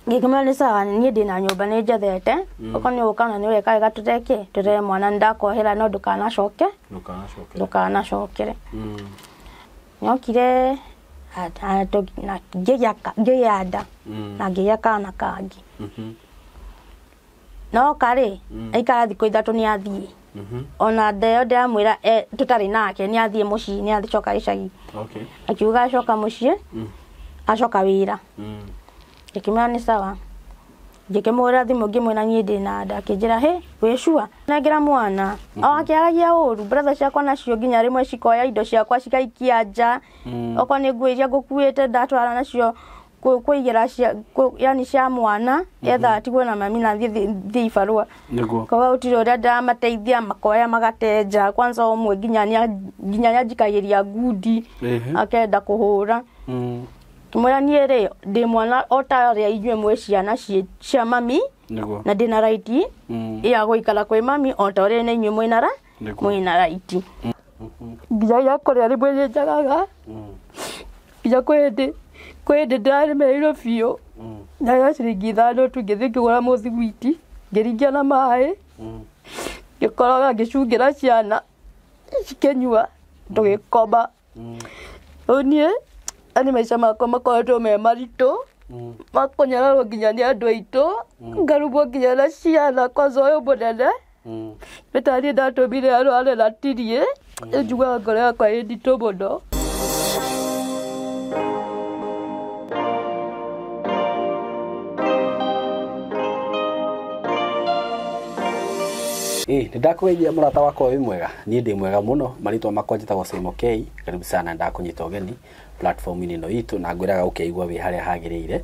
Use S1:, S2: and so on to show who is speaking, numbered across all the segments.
S1: ngikimera ni sawa ni ndina nyumba ni njathete oko ni ukana ni weka gatuteke ture mwana ndakohera no ndukana cokere nyokire na ngiyanda na ngiyaka na kangi no kare aikara thiko ithatu ni athie ona ndeo ndamwira tutari nake ni athie muci ni athi coka icagi akiuga acoka muci acoka wira ikimera ni sawa ngikimura thimu ngimwira ni ndina nda kinjira he wishua nagira mwana akiaragia uru brother ciakwa nacio nginya rimwe cikoya indo ciakwa cikaikia nja oko ni ngui iria ngukuite ndatwara nacio kuigira yani cia mwana etha atigwe na mami na thii ibarua kwa utiro ria ndamateithia makoya magatenja kwanza omwe nginya njikagiria ngudi akenda kuhura kimwira ni ri ndi mwana otaria inywe mwe ciana cia mami na ndina right ya guikara kwi mami otore ni inywe mwina right nginya yakore rimwe njagaga nginya kwende ndari meiro biũ na ciringi 5 tu ngĩthi ngĩgũra mũthigwiti ngĩringia na maĩ ngĩkoroga ngĩcungira ciana cikĩnyua tũgĩkoma rĩu ani maica makwa makoretwo me maritũ makonyararwo nginya nĩ andũ aitũ ngarumwo nginya na ciana kwanza ũyũ mũnene nĩtaniĩ ndatũmire arware na tirie njugaga ngoro yakwa ĩ nditũ mũno.
S2: Ndakugeithia murata wakwa wi mwega ni ndi mwega muno maritwa makwa njitagwo SYMO K karibu sana ndakunyita ugeni platform ino itu na ngwiraga ukeigwa wi haria hagirire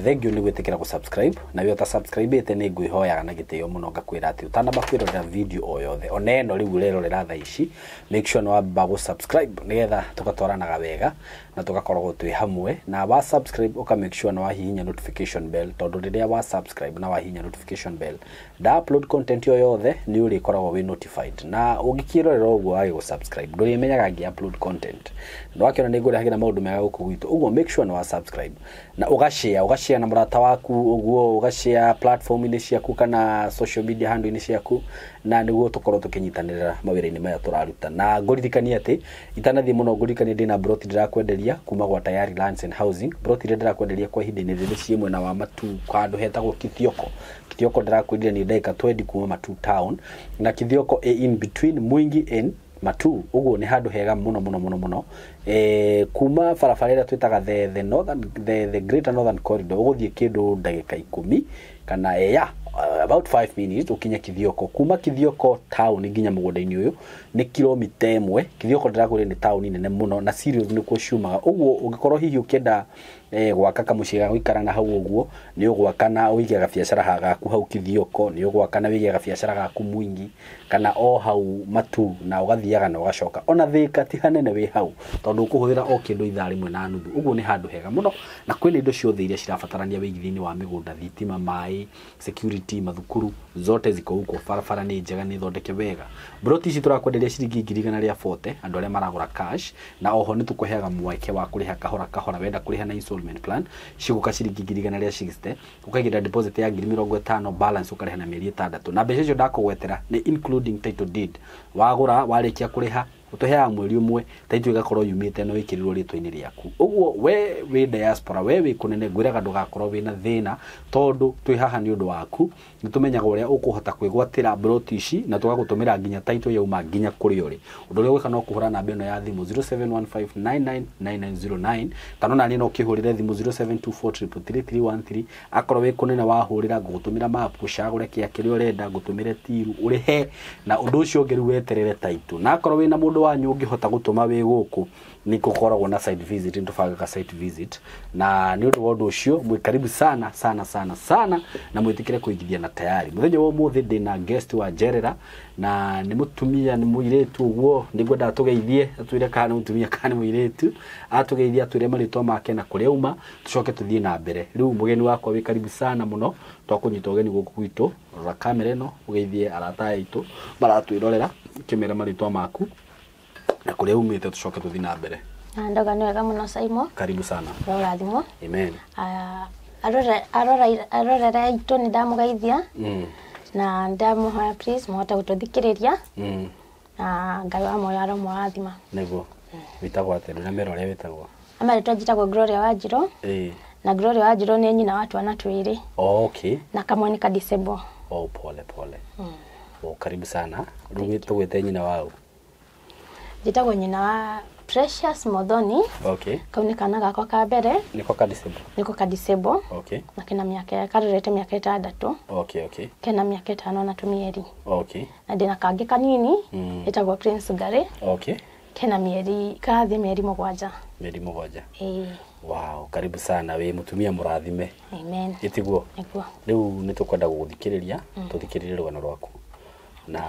S2: thank you ni gwitikira ku subscribe na wi uta subscribe ite ni ngwihoyaga na gitio muno ngakwira ati utanamba kwirorera video o yothe oneno riu rerorera tha ici make sure no wamba go subscribe nigetha tugatwaranaga wega na tugakorwo twi hamwe na wa subscribe uka make sure no wahihinya notification bell tondu riria wa subscribe na wahihinya notification bell da upload content yo yothe ni uri koragwo wi notified na ungikirorera uguo agi go subscribe nduri menyaga ngi upload content ndo wakiona ni ngure hagira maundu mega guku gwitu uguo make sure no wa subscribe na ugashare na murata waku uguo ugashare platform ini ciaku kana social media handle ini ciaku na niguo tukorwo tukinyitanira mawira-ini maya turaruta na nguririkania ati itanathie muno nguririkania ndina broti ndirakwenderia kuma gwa Tayari Lands and Housing broti ndirakwenderia kwa ihinda-ini riri cie mwena wa Matu kwandu hetagwo Kithioko ndirakwenderia ni ndagika 20 kuma Matu town na Kithioko in between Mwingi and Matu uguo ni handu hega muno kuma barabara ira twitaga the Greater Northern Corridor uguthie kindu ndagika 10 kana about 5 minutes ukinya Kithioko kuma Kithioko town nginya mugunda-ini uyu ni kilomita 1 Kithioko ndirakuri ni town nene muno na serious ni kuciumaga uguo ungikorwo hihi ukenda gwaka kamuciga guikara na hau uguo ni ugwakana uigiaga biacara hagaku hau Kithioko ni ugwakana wigiaga biacara gaku Mwingi kana o hau Matu na ugathiaga na ugacoka ona thika ti hanene wi hau tondu ukuhuthira o kindu ithaa rimwe na nuthu uguo ni handu hega muno na kwina indo ciothe iria cirabatarania wigithini wa migunda thitima mai security mathukuru zote ziko huko barabara ni njega ni thondeke wega broti ici turakwenderia ciringi 140 andu aria maragura cash na oho ni tukuheaga mweke wa kuriha kahora wenda kuriha na installment plan ciguka ciringi 160 ukaigira deposit ya 50 balance ukariha na mieri 6 na mbeca icio ndakugwetera ni including title deed wagura warikia kuriha utohea mweri umwe title igakorwo yumite no ikirirwo ritwa-ini riaku uguo we diaspora we kunene ngwiraga ndugakorwo wina thina tondu twi haha ni undu waku nitumenyaga uria ukuhota kwigwatira broti ici na tugagutumira nginya title yauma nginya kuri uri undu uria gwika no kuhura namba ino ya thimu 0715999909 kana nani no kihurire thimu 07243313 akorwo wi kunene wahurira ngugutumira map gucagure kia kiria urenda ngutumire tiru urihe na undu ucio ngiru weterere title na akorwo wina mundu wanyu ungihota gutuma wi guku ni kukoragwo na site visit ntufaga site visit na ni undu wondu ucio mwi karibu sana na mwitikire kuigithia na Tayari muthenya wa muthi ndina guest wa Jerera na ni mutumia ni muiretu uguo ndigwenda atugeithie atwire kana mutumia kana muiretu atugeithie atwire maritwa make na kuria uma tucoke tuthie na mbere riu mugeni wakwa wi karibu sana muno twakunyita ugeni guku gwitu ra kamera ino ugeithie arata aitu maratwirorera kimera maritwa maku na kuria umite tucoke tuthie na mbere
S1: Ndendaga ni wega muno SYMO
S2: karibu sana
S1: urathimo
S2: amen
S1: arora ito ni ndamugeithia na ndamuhoya please muhote gututhikiriria na Ngai wa moyo aromorathima
S2: nego witagwo atĩ na mero ũrĩa witagwo
S1: amarĩtwa njĩtagwo Gloria Wanjirũ na Gloria Wanjirũ nĩ nyina wa twana twĩrĩ
S2: okay
S1: na kamwe nĩ kadisable
S2: pole karibu sana rĩu tũgwĩte nyina wao
S1: njĩtagwo nyina wa Precious Muthoni
S2: okay
S1: kau nĩ kana gakwa ka mbere
S2: niko kadisable
S1: okay na kena mĩaka karorete mĩaka 6
S2: okay
S1: kena mĩaka 5 na tumĩeri
S2: okay
S1: na ndina kangĩ kanini ĩtagwo Prince Ngare
S2: okay
S1: kena mĩeri 7
S2: wow karibu sana we mutumia murathime
S1: amen
S2: itiguo rĩu nĩ tũkwenda gũthikĩrĩria tũthikĩrĩrie rũgano rwaku na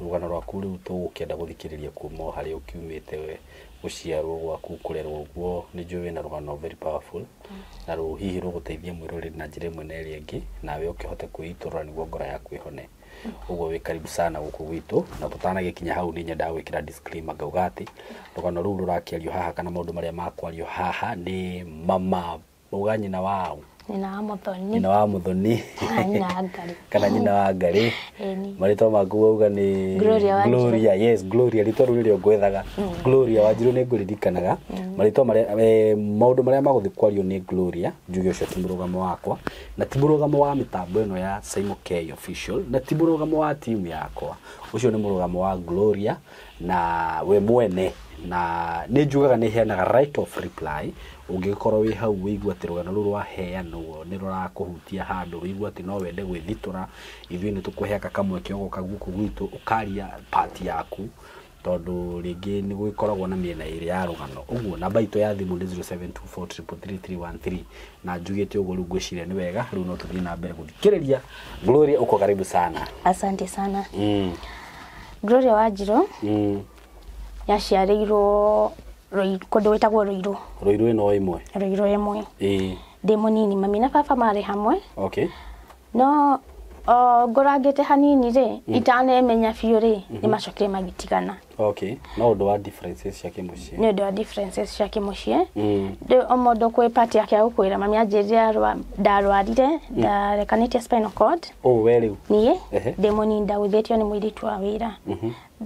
S2: rũgano rwaku rĩu tũgũkĩenda gũthikĩrĩria kuma harĩa ũkiumĩte we gũciarwo gwaku kũrerwo ũguo nĩ njũĩ wĩna rũgano very powerful na rũu hihi rũgũteithia mwĩroreri na njĩra ĩmwe na ĩrĩa ĩngĩ nawe ũkĩhote kwĩitũrũra nĩguo ngoro yaku ĩhone ũguo wĩ karibu sana gũkũ gwitũ na tũtanagĩkinya hau nĩ nyendaga gwĩkĩra disclaimer ngauga atĩ rũgano rũu rũrakĩario haha kana maũndũ marĩa makwario haha nĩ mama uga nyina wao nyina wa Muthoni kana nyina wa Ngari marĩtwa maku uga nĩ Gloria yes Gloria rĩtwa rĩu rĩrĩa ngwethaga Gloria Wanjirũ nĩ ngũririkanaga marĩtwa marĩa maũndũ marĩa magũthi kwario nĩ Gloria njuge ũcio ti mũrũgamo wakwa na ti mũrũgamo wa mĩtambo ĩno ya SYMO K official na ti mũrũgamo wa timu yakwa ũcio nĩ mũrũgamo wa Gloria na we mwene na nĩ njugaga nĩ heanaga right of reply ũngĩkorwo wĩ hau wĩigua atĩ rũgano rũrũ rwaheanwo nĩ rũrakũhutia handũ wĩigua atĩ no wende gwĩthitũra ithuĩ nĩ tũkũheaka kamweke ũgoka gũkũ gwitũ ũkaria part yaku tondũ rĩngĩ nĩ gwĩkoragwo na mĩena ĩrĩ ya rũgano ũguo namba itũ ya thimũ nĩ 0724333313 na njugĩte ũguo rĩu ngwĩciria nĩ wega rĩu no tũthiĩ na mbere gũthikĩrĩria Gloria uko karibu sana
S1: asante sana Gloria Wanjirũ yaciarĩirwo kũndũ wĩtagwo Rũirũ ĩmwe ndĩ mũnini mami na baba marĩ hamwe
S2: okay
S1: no ngorangĩte hanini rĩ itanemenya biũ rĩ nĩ macokire magĩtigana
S2: okay no ũndũ wa differences cia kĩmũciĩ
S1: nĩ ũndũ wa differences cia kĩmũciĩ o mũndũ kwĩ part yake ya gũkwĩra mami anjĩrire ndarwarire ndarekanĩtie spinal cord
S2: we rĩu
S1: niĩ ndĩ mũnini ndagũithĩtio nĩ mũirĩtu wa wĩra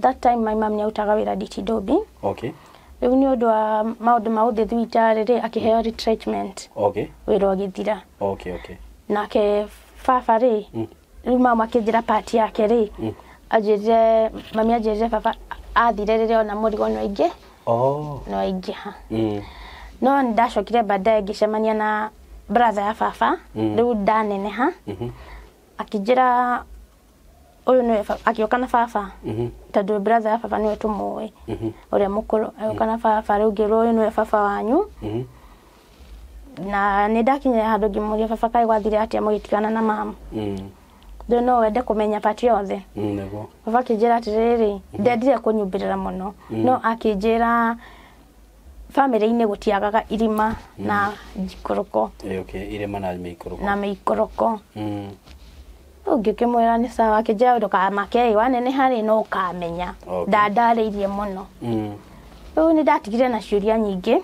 S1: that time my mom nĩautaga wĩra Ditidobi
S2: okay
S1: rĩu nĩ ũndũ wa maũndũ ma ũthĩ thibitarĩ rĩ akĩheo retrenchment
S2: okay
S1: wĩra ũgĩthira
S2: okay
S1: nake baba rĩ rĩu mama akĩnjĩra part yake rĩ anjĩrire mami anjĩrire baba athire rĩrĩa ona mũrigo nĩ aingĩ no aingĩha no ndacokire baadaye ngĩcemania na brother ya baba rĩu ndaneneha akĩnjĩra ũyũ nĩ akĩoka na baba tondũ brother ya baba nĩwe tũmũĩ ũrĩa mũkũrũ agĩoka na baba rĩu ngĩrwo ũyũ nĩwe baba wanyu na nĩ ndakinyire handũ ngĩmũria baba kaĩ gwathire atĩa mũgĩtigana na mama ndĩ no wende kũmenya pati yothe baba akĩnjĩra atĩrĩrĩ ndendire kũnyumbĩrĩra mũno no akĩnjĩra family-inĩ gũtiagaga irima na njikũrũko
S2: irima na
S1: mĩikũrũko ngĩkĩmwĩra nĩ sawa akĩnjĩra ndũkamake wanene harĩ no ũkamenya ndandarĩirie mũno rĩu nĩ ndatigire na ciũria nyingĩ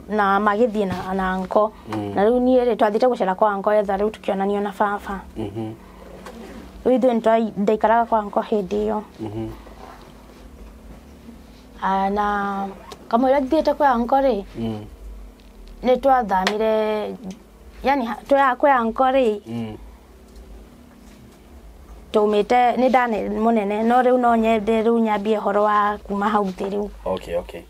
S1: na magĩthiĩ na nko na rĩu niĩ rĩ twathiĩte gũcera kwa nko etha rĩu tũkĩonanio na baba rĩu ithuĩ nĩ ndaikaraga kwa nko hĩndĩ ĩyo na kamũira thiĩte kwa nko rĩ nĩ twathamire yani kwä nko rĩ tũmĩte nĩ ndane mũnene no rĩu no nyende rĩu nyambie horo wa kuma hau thĩ rĩu
S2: okay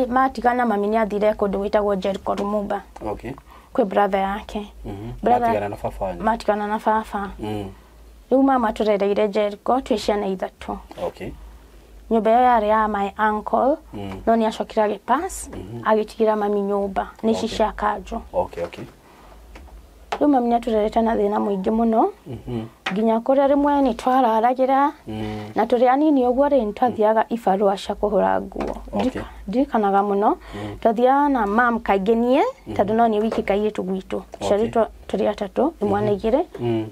S1: matigana mami nĩ athire kũndũ gwĩtagwo Jericho Lumumba kwĩ brother yake matigana na baba rĩu mama tũrereire Jericho twĩ ciana ithatũ nyũmba ĩyo yarĩ ya my uncle no nĩ acokire agĩpass agĩtigĩra mami nyũmba nĩ ici cia kanjũ rĩu mami nĩatũrerete na thĩna mũingĩ mũno nginya kũrĩa rĩmwe nĩ twararagĩra na tũrĩ anini ũguo rĩ nĩ twathiaga ibarũa cia kũhũra nguo ndirikanaga mũno twathiaga na mam kaingĩ niĩ tondũ no niĩ wiki kairĩtu gwitũ ciarĩtwo tũrĩ atatũ mwana igĩrĩ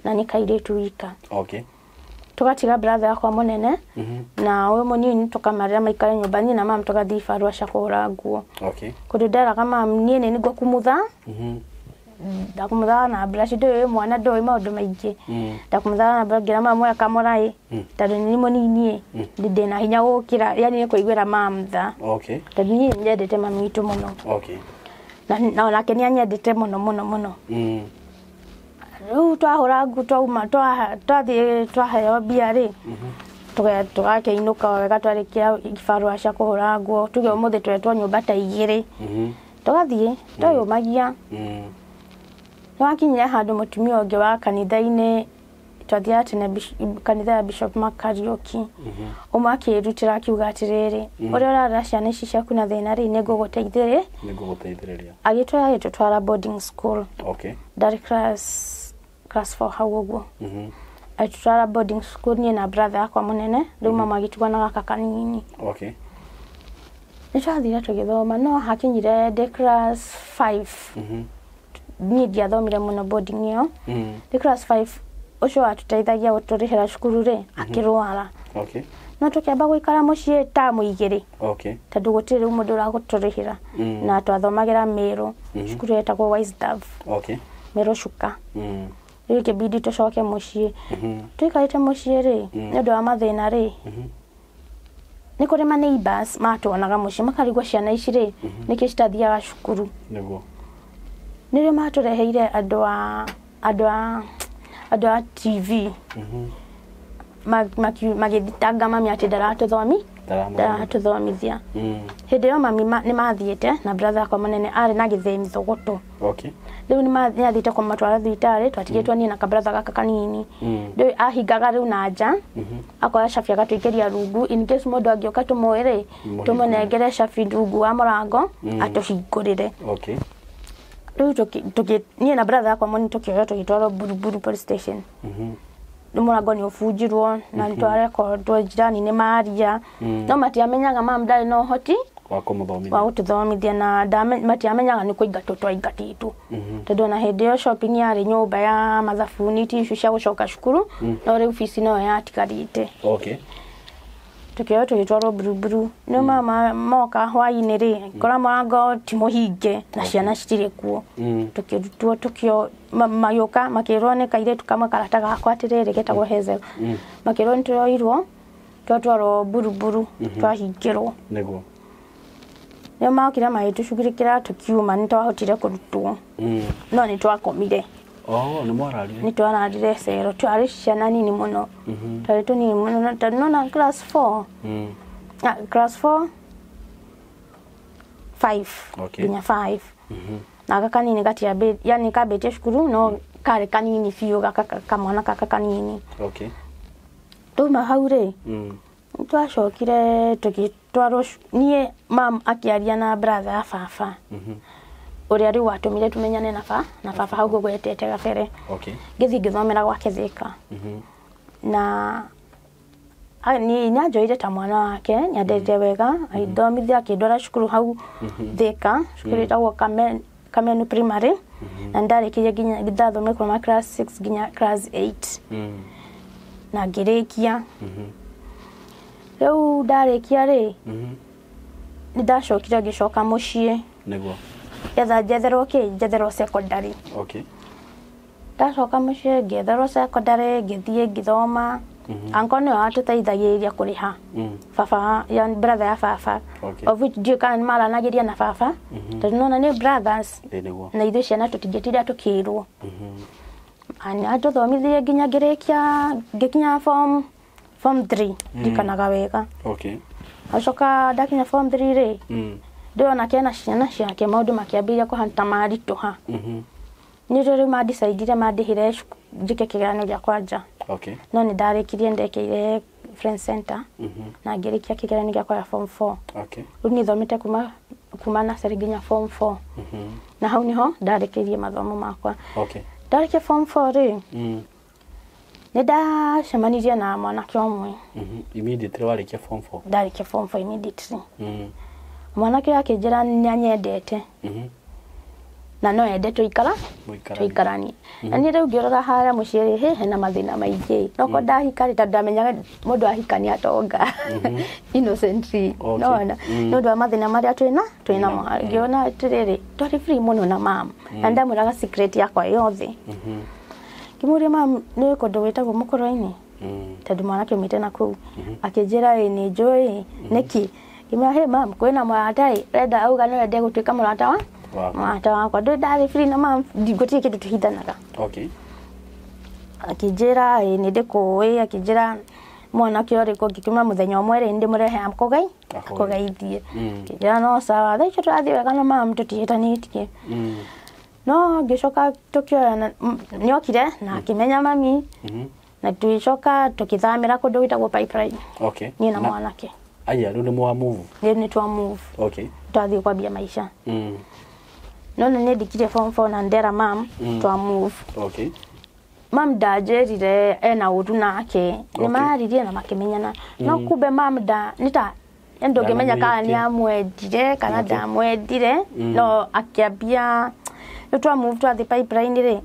S1: na nĩ kairĩtu wika tugatiga brother yakwa munene na we munini tukamarira maikare nyumba ni na mama tugathii farwa shakora nguo kududara kama mniene nigwa kumutha ndakumutha na brush ndo mwana ndo maundu maingi ndakumutha na brush gira mama akamorai tondu ni munini ndina hinya gukira yani kuigwira mamtha tondu ni nyendete mami witu muno na nake ni anyendete muno riu twahura ngu twauma twaheo biari tugake inuka wega twarikia ifarwa cia kuhura nguo tuge umuthi twetwo nyumba ta igiri tugathie twayumagia twakinyira handu mutumia ungi wa kanitha-ini twathia tene kanitha ya Bishop Makarioki umwe akirutira akiuga atiriri uria urara ciana ici ciaku na thina ri niguguteithĩrĩria agitwara tutwara boarding school dari class 4 hau uguo atutwara boarding school ni na brother akwa munene riu mama agitugana gaka kanini nitwathire tugithoma no hakinyire de class 5 ni ndiathomire muno boarding iyo de class 5 ucio atuteithagia guturihira cukuru ri akirwara no tukiamba guikara mucii ta muigiri tondu gutiri mundu uraguturihira na twathomagira Meru cukuru etagwo Wisdom Meru Shuka riu kibidi tucoke mucii tuikarite mucii ri ndu wa mathina ri ni kuri ma neighbors matuonaga mucii makarigwa ciana ici ri niki citathiaga cukuru nirio matureheire andu a TV magithitanga mami ati ndaratuthomithia hindi yo mami ni mathiete na brother akwa munene ari na githemi thogoto riu ni mathiete kwa matwara thitari twatigitwo ni na ka brother gaka kanini riu ahingaga riu na nja akoya cabi agatuikiria rungu in case mundu angioka tumwire tumunengere cabi rungu wa murango atuhingurire riu ni na brother akwa munini tukioyo tugitwarwo Buruburu police station murango ni ufujirwo na ntwarekordwo jirani ni maria no matiamenyaga mama ndari no hoti wa gututhomithia na matiamenyaga ni kuingatwo twaingatitu tondu na hindi yo shopping yari nyumba ya mathabuni tishu cia gucoka cukuru no riu ofisi no yatigarite tukio tugitwarwo Buruburu no mama moka hwaini ri kora murango timuhinge na ciana citire kuo tukirutwo tukio mayoka makirwo ni kairetu kama karata gakwa atiriri getagwo Hazel makirwo ni turoirwo twatwarwo Buruburu twahingirwo nio makira mahitucugirikira tukiuma ni twahotire kurutwo no ni twakomire
S2: ni mwararire
S1: ni twararire cero twari ciana nini muno twari tunini muno na class 4 class 4 5 ginya 5 na kaka nini gatia yani kabete cukuru no kare kanini fiyo gaka kamwana kaka kanini tuma haure twacokire tugitwarwo nie mam akiaria na brother ya baba uria riu watumire tumenyane na baba hau gwetete gabere githi ngithomera gwake Thika na ni nyajoire ta mwana wake nyandete wega aithomithia akindwara cukuru hau Thika cukuru etagwo Kamenu primary na ndarikirie nginya ndathomeire kuma class 6 nginya class 8 na ngirikia riu ndarikia ri ndacokire ngicoka mucii
S2: niguo
S1: etha jetherwo secondary ndacoka mucii ngetherwo secondary ngithie ngithoma anko ni atuteithagiria kuriha baba ya brother ya baba of which ndiyo kana maranagiria na baba tondu nona ni brothers na ithu ciana tutingitira tukirwo ani atuthomithie nginya ngikinya form 3 ndikanaga wega acoka ndakinya form 3 ri ndiona kena ciana ciake maundu makiambiria kuhanta marituha ni riu madecide madihire njike kigeranio gia kwanja no ni ndarikirie ndekeire friend center na ngirikia kigeranio gia kwa form 4 riu ni thomete kuma na nginya form 4 na hau niho ndarikirie mathomo makwa ndarikia form 4 ri ni ndacemanirie na mwanake umwe
S2: immediately warikia form 4
S1: ndarikia form 4 immediately mwanake akinjira nyanyendete na no ende tuikarani na ni rĩu ngĩrora harĩa mũciĩ hena mathĩna maingĩ no ko ndahikari tondũ ndamenyaga mũndũ ahikania atonga innocently no ndo mathĩna marĩa twĩna mo ngĩona atĩrĩrĩ twarĩ free mũno na mama na ndamwĩraga secret yakwa yothe ngĩmũria mama nĩ kũndũ wĩtagwo mũkũrũ-inĩ tondũ mwanake umĩte na kũu akĩnjĩra nĩ njũĩ nĩki ngĩmwĩra hey mama kwĩna mũrata renda auga no ende gũtuĩka mũrata wa Mwata wakwa ndũ ndarĩ free na mama gũtirĩ kĩndũ tũhithanaga akĩnjĩra nĩ ndĩkũĩ akĩnjĩra mwanake ũrĩkũ ngĩkiuma mũthenya ũmwe rĩ ndĩmũrehe akũgeithie akĩnjĩra no sawa thaa icio tũrathiĩ wega na mama tũtiĩtanĩtie no ngĩcoka tũkĩoya nĩokire na akĩmenya mami na tũgĩcoka tũkĩthamĩra kũndũ gwĩtagwo pipeline niĩ na mwanake
S2: aya rĩu nĩ mwa move
S1: nĩ twa move twathiĩ kwambia maisha no nĩ ndikire form 4 na ndera mam twa move mam ndajerire ena ũru nake nĩ maririe na makĩmenyana no kumbe mam nĩta ndũngĩmenya kana nĩ amwendire kana ndamwendire no akĩambia nĩ twa move twathiĩ pipeline rĩ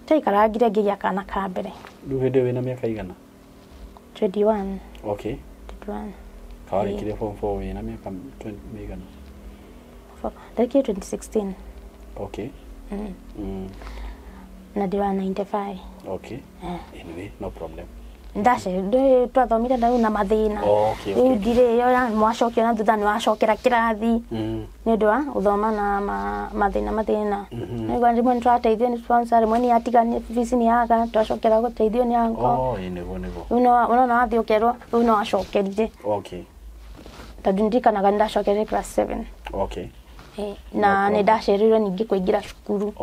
S1: taikarangire ngĩgĩa kana ka mbere
S2: rĩu hĩndĩ ĩyo wĩna mĩaka igana
S1: 21
S2: kawarĩkirie form 4 wĩna mĩaka mĩigana
S1: like 2016 na ndiwa 95
S2: anyway no problem
S1: ndashe twathomire na mathĩna rĩu ndirĩ yo mwacokio na thutha nĩwacokera kĩrathi nĩ ũndũ wa gũthoma na mathĩna nĩguo rĩmwe nĩtwateithio nĩ sponsor rĩmwe nĩatigania fees nĩaga twacokera gũteithio nĩ anko unaona wathiĩ ũkerwo rĩu no acokerire tondũ ndirikanaga nĩndacokerire class 7 na nĩ ndacereirwo ningĩ kũingĩra cukuru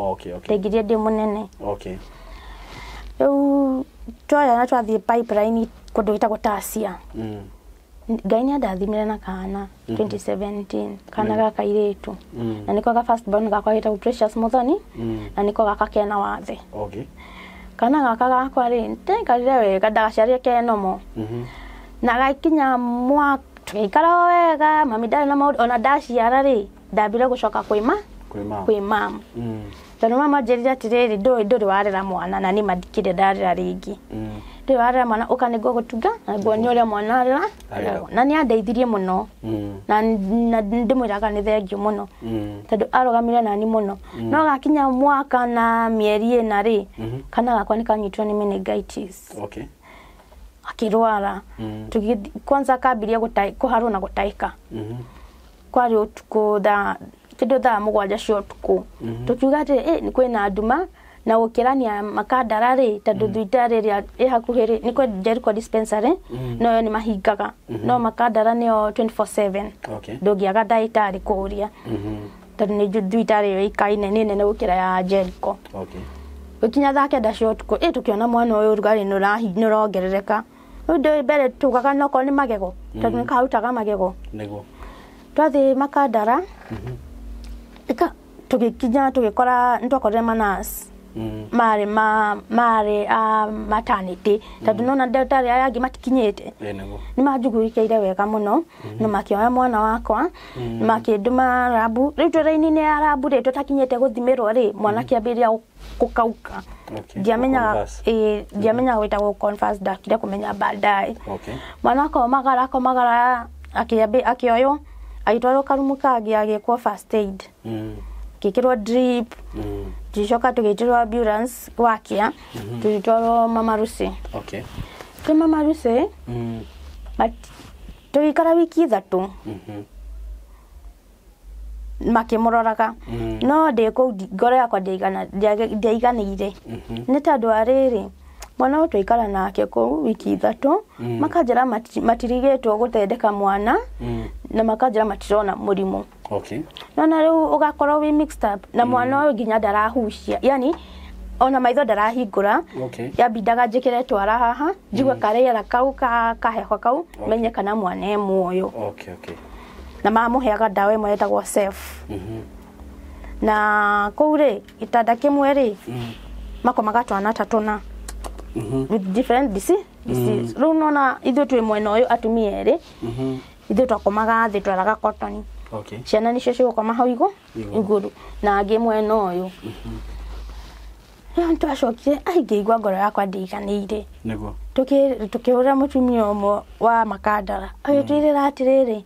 S1: ndaingĩrire ndĩ mũnene rĩu twoya na twathiĩ pipeline kũndũ gwĩtagwo Tasia Ngai nĩ andathimire na kana 2017 kana gaka kairĩtu na nĩko ga first born gakwa gĩtagwo Precious Muthoni na nĩko gaka kena wathe kana gaka gakwa rĩ nĩndekarire wega ndagaciarire kenomo na gakinya mwaka tũgĩikara wega mami ndarĩ na maũndũ ona ndaciara rĩ ndambire gũcoka kwĩ mama tondũ mama njerire atĩrĩrĩ ndũrĩ warera mwana na nĩ mandikire ndarera rĩngĩ ndũrĩ warera mwana ũka nĩguo gũtunga na nguonia ũrĩa mwana arera na nĩ andeithirie mũno na ndĩmwĩraga nĩ thengiũ mũno tondũ arũgamire nani mũno no gakinya mwaka na mĩeri ĩna rĩ kana gakwa nĩ kanyitirwo nĩ meningitis akĩrwara kwanza kambirie kũharwo na gũtaĩka kwarĩ ũtukũ kĩndũ thaa 7 cia ũtukũ tũkiuga atĩ nĩ kwĩna nduma na gũkĩrania makandara rĩ tondũ thibitarĩ ĩrĩa ĩ hakuhĩ rĩ nĩ kwĩ Jericho dispensary no yo nĩ mahingaga no makandara nĩyo 24/7 ndũngĩaga ndagĩtarĩ kũũria tondũ nĩ thibitarĩ ĩyo ĩikaine nĩ nene gũkĩra ya Jericho gũkinya thaa 9 cia ũtukũ tũkĩona mwana ũyũ ũrugarĩ nĩũrongerereka ũndũ mbere tugaga noko nĩ magego tondũ nĩ karutaga magego twathiĩ makandara tũgĩkinya tũgĩkora nĩtwakorire manas marĩ maternity tondũ nona ndagĩtarĩ aya angĩ matikinyĩte nĩ manjugurĩkĩire wega mũno na makĩoya mwana wakwa makĩnduma rabu rĩu twĩra-inĩ ya rabu rĩ tũtakinyĩte gũthimĩrwo rĩ mwana kĩambĩrĩria gũkauka ndiamenyaga gwĩtagwo confess ndakire kũmenya baadaye mwana akomagara akĩoywo agĩtwarwo karumu kangĩ agĩkwo first aid gĩkĩrwo drip tũgĩcoka tũgĩtĩrwo ambulance Wakwa tũgĩtwarwo Mama Lucy twĩ Mama Lucy tũgĩikara wiki 3 makĩmũroraga no ndĩ kũu ngoro yakwa ndiaiganĩire nĩ tondũ wa rĩrĩ mwana ũyũ tũikara nake kũu wiki 3 makanjĩra matirigĩtwo gũthondeka mwana na makanjĩra matirona mũrimũ nona rĩu ũgakorwo wĩ mixed up na mwana ũyũ nginya ndarahucia yani ona maitho ndarahingũra yambindaga njĩkĩre twara haha njigue karĩera kau kaheho kau menye kana mwana e muoyo na mamũheaga ndawa ĩmwe ĩtagwo self na kũu rĩ gĩtanda kĩmwe rĩ makomaga twana 3 with different disease rĩu nona ithuĩ twĩ mwena ũyũ atumia erĩ ithuĩ twakomaga thĩ twaraga cotton
S2: Okay.
S1: Ciana nicio cigukoma hau iguru na angi mwena uyu. Ntwacokire ngĩigua ngoro yakwa ndĩiganĩire.
S2: Nĩguo.
S1: Tukĩhũra mũtumia ũmwe wa Makandara agĩtwĩrĩra atĩrĩrĩ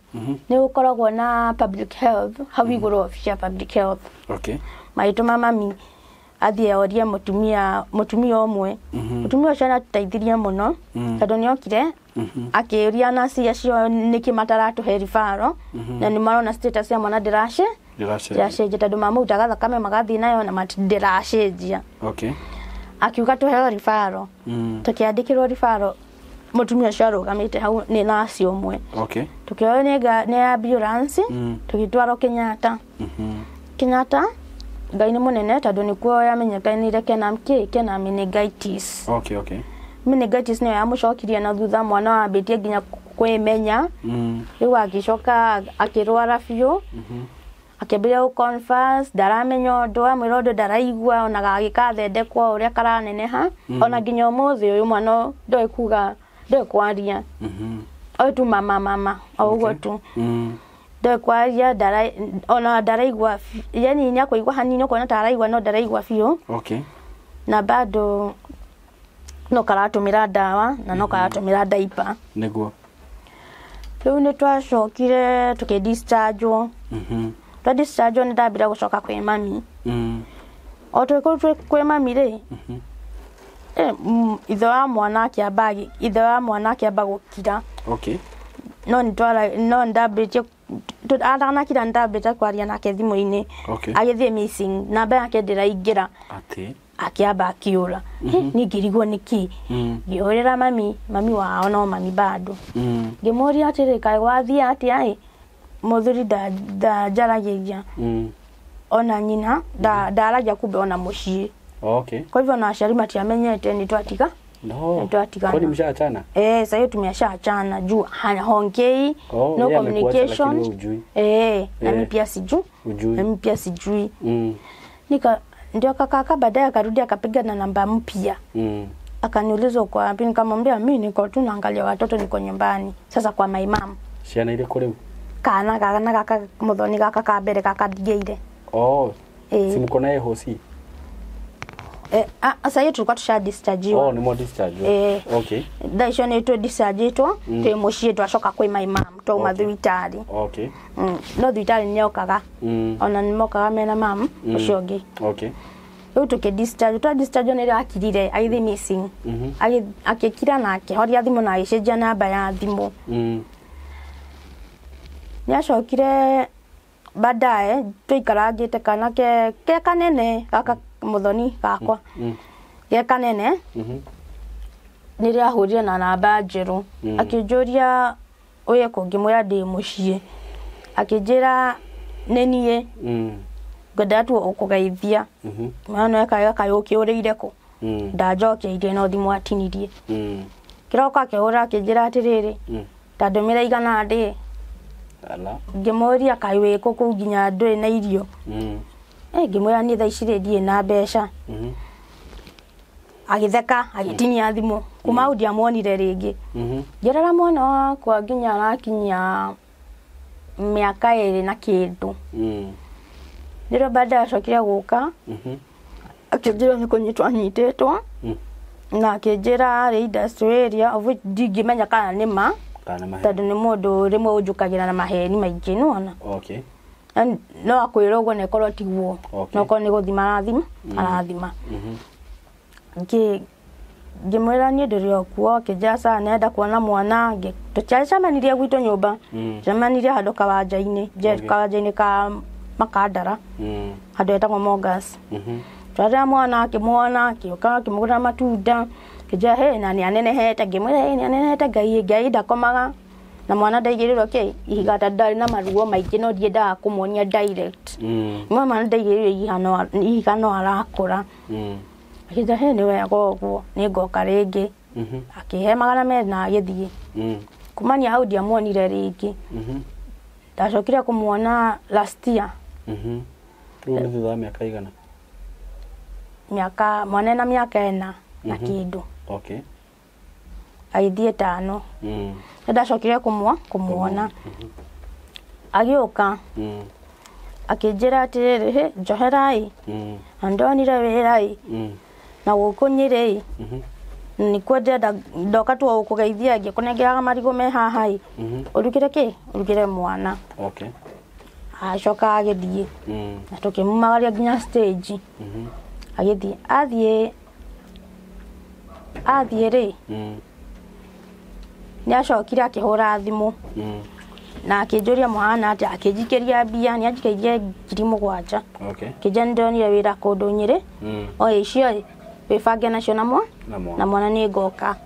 S1: nĩ gũkoragwo na public health hau igũrũ office ya public health.
S2: Okay.
S1: Maitũma mami athiĩ orie mũtumia ũmwe. Mũtumia ũcio natũteithirie mũno tondũ nĩokire akĩũria naci acio nĩkĩ mataratũhe ribaro na nĩ marona status ya mwana ndĩracenjia tondũ mamũrutaga thakame magathiĩ nayo na ndĩracenjia.
S2: Okay.
S1: Akiuga tũheo ribaro. Tũkĩandĩkĩrwo ribaro mũtumia ũcio arũgamĩte hau nĩ naci ũmwe.
S2: Okay.
S1: Tukĩoywo nĩ ambulance tũgĩtwarwo Kenyatta. Kenyatta Ngai nĩ mũnene tondũ nĩkuo yamenyekanire kena meningitis.
S2: Okay, okay.
S1: Meningitis nĩyo yamũcokirie na thutha mwana wambĩtie nginya kwĩmenya. Rĩu agĩcoka akĩrwara biũ. Akĩambĩrĩria gũconfess ndaramenya ũndũ amwĩra ũndũ ndaraigua ona gagĩkathondekwo ũrĩa karaneneha ona nginya ũmũthĩ ũyũ mwana ndoĩ kuga ndoĩ kwaria. Oĩ tu mama o ũguo tu. Ndoĩ kwaria ona ndaraigua yani nĩakũigua hanini ũkona ta araigua no ndaraigua biũ.
S2: Okay.
S1: Na bado no karatũmĩra ndawa na no karatũmĩra diaper.
S2: Nĩguo.
S1: Rĩu nĩtwacokire tũkĩdischargewo. Twa-dischargewo nĩndambire gũcoka kwĩ mami. O twĩ kwĩ mami rĩ ithe wa mwana akĩamba gũkira.
S2: Okay.
S1: No ndambĩtie atanakira ndambĩte kwaria nake thimũ-inĩ.
S2: Okay.
S1: Agĩthiĩ missing namba yake ndĩraingĩra. Akiamba akiũra. Niĩ ngĩrigwo nĩkĩ. Ngĩhũrĩra mami wao no mami bado. Ngĩmũria atĩrĩ kaĩ gwathiĩ atĩa Muthuri ndaragĩria. Ona nyina ndaragia kumbe ona mũciĩ.
S2: Okay.
S1: Kwa hivyo na aciari matiamenyete nĩtwatiga. Nĩtwatigana.
S2: Kwani mshaachana?
S1: Sasa hiyo tumeshaachana juu hongei no communication. Na mimi pia sijui. Ndio kaka baadaye akarudi akapiga na namba mpya. Akaniuliza uko wapi, nikamwambia mimi niko tu naangalia watoto niko nyumbani. Sasa kwa my mom.
S2: Ciana ile kule.
S1: Kana kaka muthoni kaka kabere kaka digeire.
S2: Simuko naye hosi.
S1: Sasa hiyo tulikuwa tushadischargewa.
S2: Ni mo discharge. Okay.
S1: Daisho ni tu dischargeitwo twe muciĩ twacoka kwĩ my mom twauma thibitarĩ.
S2: Okay.
S1: No thibitarĩ nĩokaga. Ona nĩmokaga mena mam ũcio ũngĩ.
S2: Okay.
S1: Rĩu twa-discharge nĩrĩo akirire agĩthiĩ missing. Agĩkira na akĩhoria thimũ na agĩcenjia namba ya thimũ. Nĩacokire baadaye tũikarangĩte kana ke kanene gaka muthoni gakwa. Ge kanene nĩrĩo ahũrire na namba njerũ. Akĩnjũria ũyũ kũngĩmwĩra ndĩ mũciĩ. Akĩnjĩra nĩ niĩ. Ngwenda tu ũkũgeithia. Mwana ekaga kayũkĩũrĩire kũ. Ndanjokeirie no thimũ atinirie. Kĩroko akĩhũra akĩnjĩra atĩrĩrĩ ndandũmĩra igana ndĩ. Ngĩmũria kaĩ wĩ kũ nginya ndũrĩ na irio. Ngĩmwĩra niĩ thaa ici ndirĩ na mbeca. Agĩtheka agĩtinia thimũ. Kuma hau ndiamuonire rĩngĩ. Ngĩrora mwana wakwa nginya arakinyia mĩaka 2 na kĩndũ. Nĩrĩo baadaye acokire gũka. Akĩnjĩra nĩ kũnyitwo anyitĩtwo. Na akĩnjĩra arĩ industry area of which ndingĩmenya kana nĩ ma. Tondũ nĩ mũndũ rĩmwe ũnjũkagĩra na maheni maingĩ nĩwona. Okay. No akwĩra ũguo na ĩkorwo tiguo. No korwo nĩ gũthima arathima. Ngĩmwĩra niĩ ndĩrĩ o kuo. Akĩnjĩra sawa nenda kuona mwana. Tũtiacemanirie gwitũ nyũmba. Tũcemanirie handũ kawanjainĩ ka Makandara. Handũ hetagwo Mogas. Twarĩra mwana akĩmuona akĩũka akĩmũgũrĩra matunda. Akĩnjĩra na nĩanenehete. Ngĩmwĩra nĩanenehete Ngai ndakomaga. Na mwana ndaigĩrĩrwo ihiga ndarĩ na maruo maingĩ no ndiendaga kũmuonia direct. Mwana ndaigĩrĩrwo ihiga no arakũra. Akĩnjĩra nĩ wega ũguo nĩngoka rĩngĩ. Akĩhe 200 na agĩthiĩ. Kumania hau ndiamuonire rĩngĩ. Ndacokire kũmuona last year.
S2: Rĩu nĩ thutha wa mĩaka igana?
S1: Mwana na mĩaka 4 na kĩndũ.
S2: Okay.
S1: Agĩthiĩ 5. Ndacokire kũmuona. agioka akijira atiriri he njoherai andonire wirai na gukunyire ni kwenda ndoka tu ukugeithia ngi kunengeraga marigo me hahai urugire ki urugire mwana
S2: okay
S1: acoka agithie na tukimumagaria nginya stage agithie athie ri ni acokire akihura thimu na akinjuria mwana ati akinjikeria bia ni anjikerie 7,000
S2: okay
S1: kijendonire wira kundu Nyeri o icio wifange nacio na mwana ni ngoka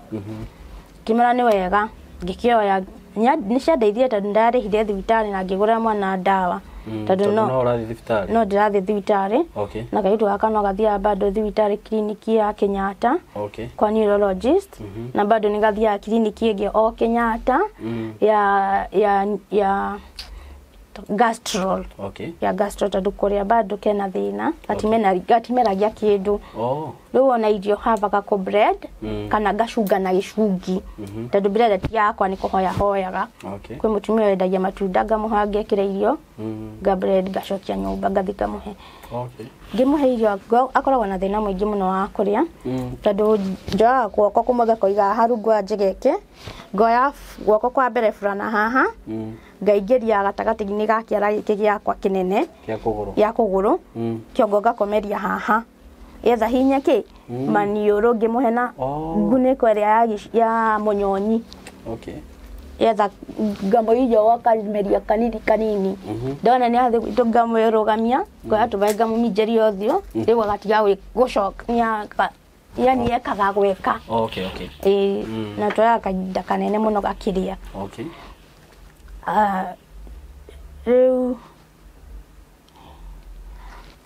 S1: kimera ni wega ngikioya ni ciandeithie tondu ndarihire thibitari na ngigura mwana ndawa tondu no ndirathi thibitari na kaitu gaka no gathia bado thibitari kliniki ya Kenyatta kwa neurologist na bado ni gathia kliniki ingi o Kenyatta ya gastro ya gastro tondu kuria bado kena thina gatimeragia kindu riu ona irio havaga ko bread kana gacunga na gicungi tondu bread yakwa ni kuhoya hoyaga kwi mutumia wendagia matunda ngamuhange kire irio ga bread gacokia nyumba ngathika muhe ngimuhe irio akoragwo na thina mwingi muno wa kuria tondu njoaga guoko kumothe koiga harungu njegeke ngoya guoko kwa mbere fulana haha ngaigeria gatagati-ini ga kiara giki giakwa kinene ya kuguru kiongo ngakomeria haha etha hinya ki maniuru ngimuhena nguniko ria ya munyonyi etha ngamuijo wakameria kanini ndona ni athi gwitu ngamwirugamia ngoya tubaga mumijeria othio riu agatiga gucokia yani ekaga gweka na toya kahinda kanene muno gakiria riu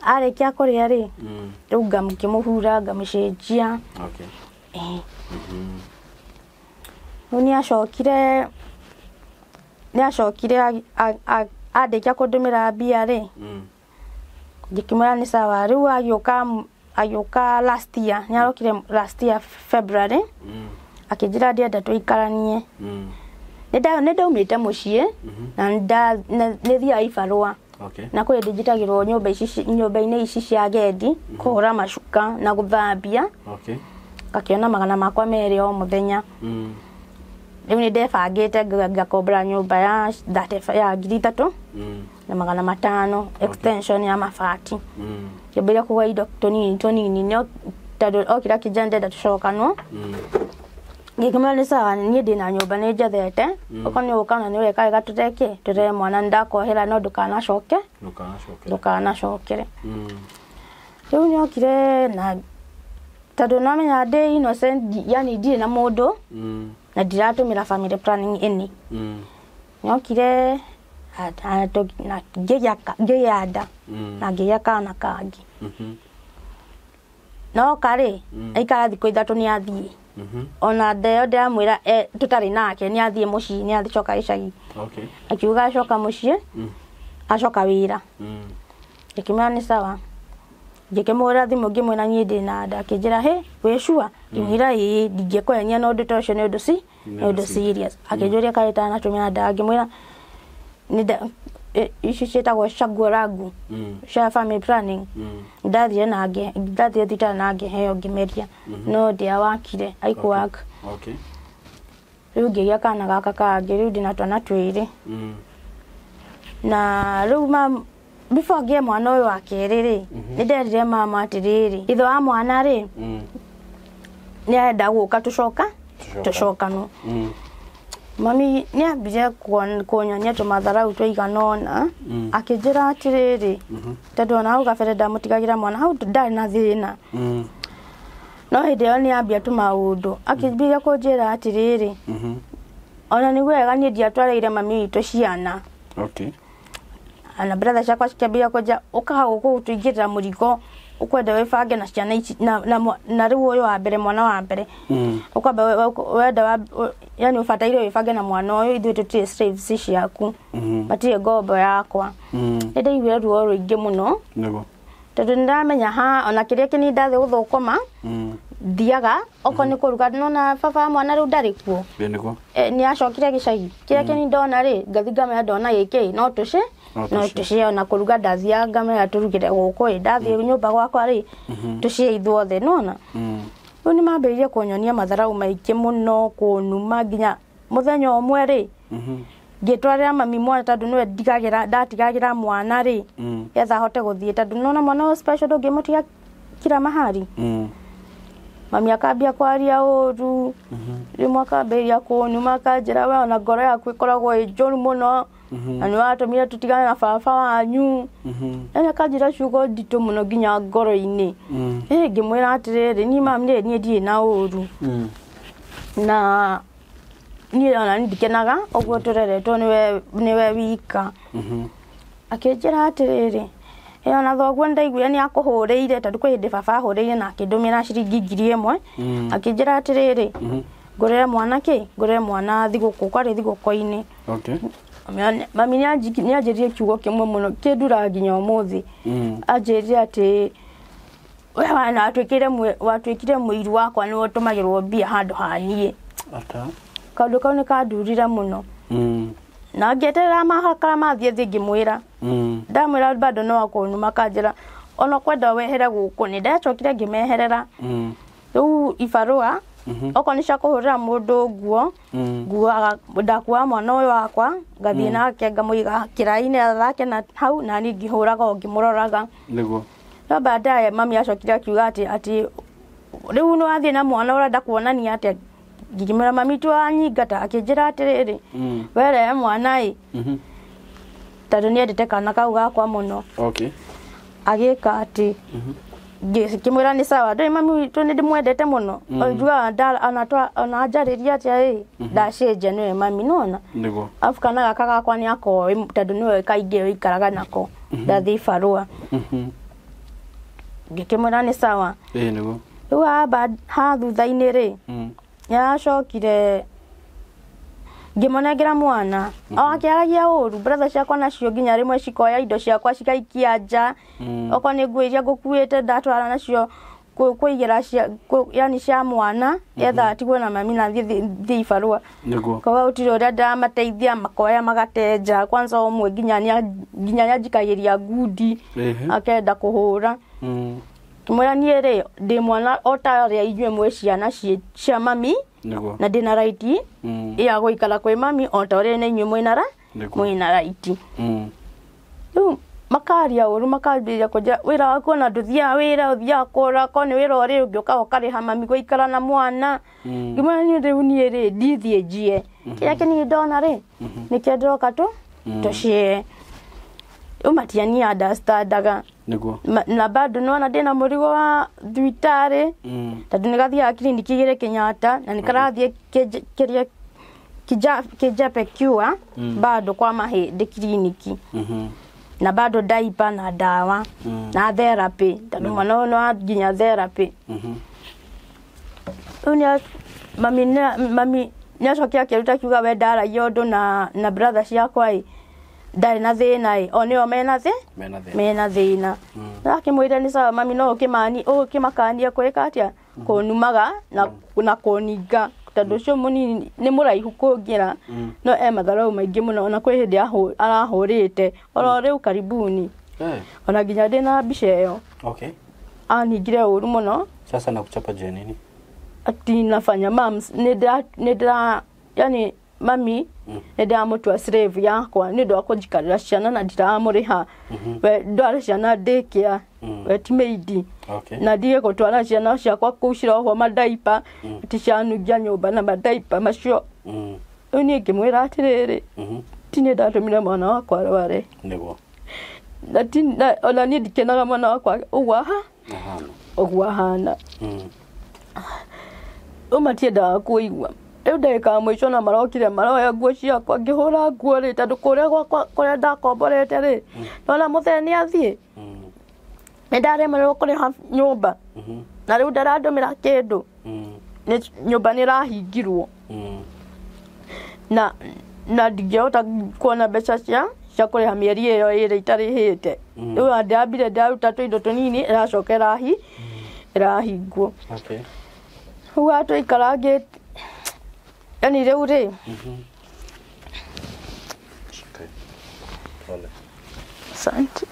S1: arikia kuria ri riu ngamukimuhura ngamucenjia ni acokire andikia kundumira mbia ri ngikimwira ni sawa riu agioka last year ni arokire last year February akinjira ndienda tuikaranie ni ndaumite mucii na nithia ibarua na kwi ndijitagirwo nyumba-ini ici cia gendi kuhura macuka na guthambia ngakiona magana makwa meri o muthenya riu ni ndebangite ngakombora nyumba ya 3,000 na magana 5 extension ya mabati ngĩambĩrĩria kũgũra indo tũnini no tondu okira kijana ndenda tucokanwo ngĩkĩmwĩra nĩ sawa niĩ ndĩna nyũmba nĩ njethete okorwo nĩ ũgũka na nĩ weka wega tũtũre mwana ndakohera no ndũkanacokere riu nĩ okire na tondu namenya ndĩ innocent yani ndirĩ na mũndũ na ndiratũmĩra family planning ini nĩ okire na ngĩgĩa nda na ngĩgĩa kana kangi no kari aikara thikũ 3 nĩ athie ona ndeo ndamwĩra tutarĩ nake nĩ athie mũciĩ nĩ athicoka icagi akiuga acoka mũciĩ acoka wĩra ngĩkĩmwĩra nĩ sawa ngĩkĩmũhũrĩra thimũ ngĩmwĩra niĩ ndĩna nda akĩnjĩra he wĩcua ngĩmwĩra ĩĩ ndingĩkũhenia na ũndũ ta ũcio nĩ ũndũ serious akĩnjũria kaĩ itanatũmĩra ndawa ngĩmwĩra ici ciĩtagwo caguarangu cia family planning ndathiĩ thibitarĩ na ngĩheo ngĩmeria no ndiawakire haikuwaka rĩu ngĩgĩa kana gaka kangĩ rĩu ndĩna twana 2 na rĩu before ngĩe mwana ũyũ wa kerĩ rĩ nĩ nderire mama atĩrĩrĩ ithe wa mwana rĩ nĩ arenda gũka tũcokanwo mami nĩ ambire kunyonia tũmatharau tũiganona akĩnjĩra atĩrĩrĩ tondũ ona hau gabere ndamũtigagira mwana hau ndarĩ na thĩna no hĩndĩ ĩyo nĩ ambia tũmaũndũ akĩambire kũnjĩra atĩrĩrĩ ona nĩ wega niĩ ndiatwarĩire mami witũ ciana ana brother ciakwa cikĩambia kũnja ũkaga gũkũ gũtũingĩrĩra mũrigo ukwenda wifange na ciana ici na riu uyu wa mbere mwana wa mbere ukwamba wenda yani ufataire wifange na mwana uyu ithuĩ tutire slaves ciaku batire ngombo yakwa ndaigwira ruo ruingi muno tondu ndiramenya ha ona kiria kini ndathi guthukuma thiaga oko ni kuruga nona baba mwana riu ndari kuo
S2: niguo
S1: ni acokire gicagi kire kini ndona ri ngathiga me ndona giki no tucie ona kuruga ndathia ngame aturugire guku ndathie nyumba gwakwa ri tucie ithuothe nona ni mambiririe kunyonia matharau maiki muno kunuma nginya muthenya omwe ri ngitwarira mami mwana tondu niwe ndatigagira mwana ri yetha hote guthie tondu nona mwana special ndungimutiga kira mahari mami akambia kwaria uru rimwe akambiria kunuma akanjira we ona ngoro yaku ikoragwo injoru muno na ni watumire tutigane na baba wanyu ene akanjira ciugo nditu muno nginya ngoro-ini ngimwira atiriri ni mami ni ndie na uru na ni ona ndikenaga ogwo tureretwo niwe wika akinjira atiriri ona thoguo ndaiguire ni akuhuriire tondu kwi hindi baba ahuriire na akindumira ciringi 1000 akinjira atiriri ngurire mwana ngurire mwana thiguku kwari thiguku-ini mami ni anjirie kiugo kimwe muno kindura nginya umuthi anjirire ati we wana watwikire muiru wakwa ni utumagirwo mbia handu hanie kaundu kau ni kandurire muno na ngeterera mahakara mathie thi ngimwira ndamwira bado no akunuma kanjira ona kwenda wehere guku ni ndacokire ngimeherera riu ibarua oko ni cia kuhurira mundu nguo ndakuwa mwana uyu wakwa ngathie nake ngamuiga kiraini athake na hau na ni ngihuraga o ngimuroraga niguo no baadaye mami acokire akiuga ati riu no athie na mwana urenda kuonania ati ngimera mami tu anyingata akinjira atiriri were mwana tondu ni endete kana kau gakwa muno agika ati ngimwira ni sawa ndoi mami tu ni ndimwendete muno ojuga ona anjariria ati ndacenjia niwe mami nona afu kana gaka gakwa ni ako tondu niwe kaingĩ ikaraga nako ndathi barua ngikimwira ni sawa niguo riu ha thutha-ini ri yacokire ngimonengera mwana akiaragia uru brother ciakwa nacio nginya rimwe cikoya indo ciakwa cikaikia nja oko ni ngui iria ngukuite ndatwara nacio kuigira yani cia mwana yetha atigwe na mami na thii ibarua koguo gutiri uria ndamateithia makoya magatenja kwanza omwe nginya njikagiria ngundi akenda kuhura kimwira nie ri ndi mwana otaria inywe mwe ciana cia mami na ndina right ya guikara kwi mami otaria na inywe mwina right makaria uru makambia kuja wira wako na nduthia wira uthia kora ko ni wira uri ngioka ukariha mami guikara na mwana ngimwira ni riu nie ri ndithie njie kira kini ndona ri nikendoka tu tucie umatiani understandaga niguo na bado nona ndina murigo wa thwitari tondu nigathia kliniki igire Kenyatta na nikarathie kiria kijape kiwa bado kwa mahindi kliniki na bado diaper na dawa na therapy tondu mwana no nginya therapy unya mami nyacokia akiruta kiuga we ndaragia undu na brother ciakwa ndari na thina onio mena thina akimwira ni sawa mami no ukimakania kweka atia kunumaga na kuninga tondu cio munini ni muraihu kungira no matharau maingi muno ona kwi hindi arahurite oro riu karibuni ona nginya ndina mbica iyo aningire uru muno
S2: sasa na kuchapa je nini
S1: ati nafanya mams nida yani mami nida mutua slave yakwa nido akujikarira ciana na ndiramuriha we ndwara ciana dekia we timeidi na ndiye gutwara ciana ciakwa kucira ho madaipa tishanugia nyumba na madaipa macio ni ngimwira atiriri tini ndatumire mwana wakwa arware
S2: niguo
S1: na ona ni ndikenaga mwana wakwa ugwa hana umatienda kuigwa riu ndeka mwico na marokire maroya nguo ciakwa ngihura nguo ri tondu kuria ndakomborete ri nona muthee ni athie ndaremera kuriha nyumba na riu ndarandumira kindu nyumba ni rahingirwo na ndingehota kuona mbeca cia kuriha mieri iyo iri itarihite riu ndambire ndaruta tuindo tunini iracoka irahingwo Watu ikarage yani rĩu rĩ asante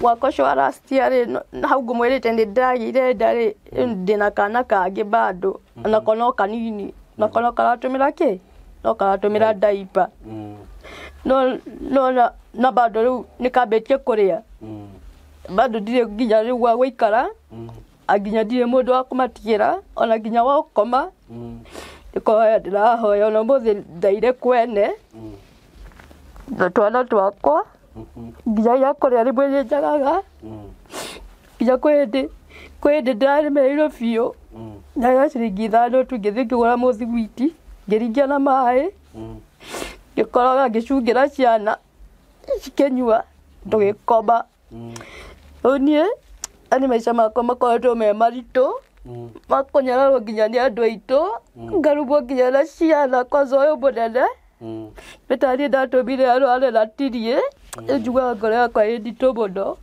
S1: Wakwa cio arastia rĩ hau ngũmwĩrĩte nĩ ndagĩire nda rĩ ndĩna kana kangĩ bado onako no kanini nako no karatũmĩra kĩ no karatũmĩra diaper no bado rĩu nĩkambĩtie kũrĩa bado ndirĩ nginya rĩu gwa gũikara nginya ndirĩ mũndũ wa kũmatigĩra ona nginya wa gũkoma nĩkũhoya ndĩrahoya ona ũmũthĩ ndaire kwene na twana twakwa nginya ya kũrĩa rĩmwe nĩnjagaga nginya kwĩ hĩndĩ ndĩraremereirwo biũ ndaga ciringi 5 tu ngĩthiĩ ngĩgũra mũthigwiti ngĩringia na maĩ ngĩkoroga ngĩcungĩra ciana cikĩnyua tũgĩkoma rĩu niĩ ani maica makwa makoretwo me maritũ makũnyararwo nginya nĩ andũ aitũ ngarumwo nginya na ciana kwanza ũyũ mũnene nĩtaniĩ ndatũmire arware na tirie njugaga ngoro yakwa ĩ nditũ mũno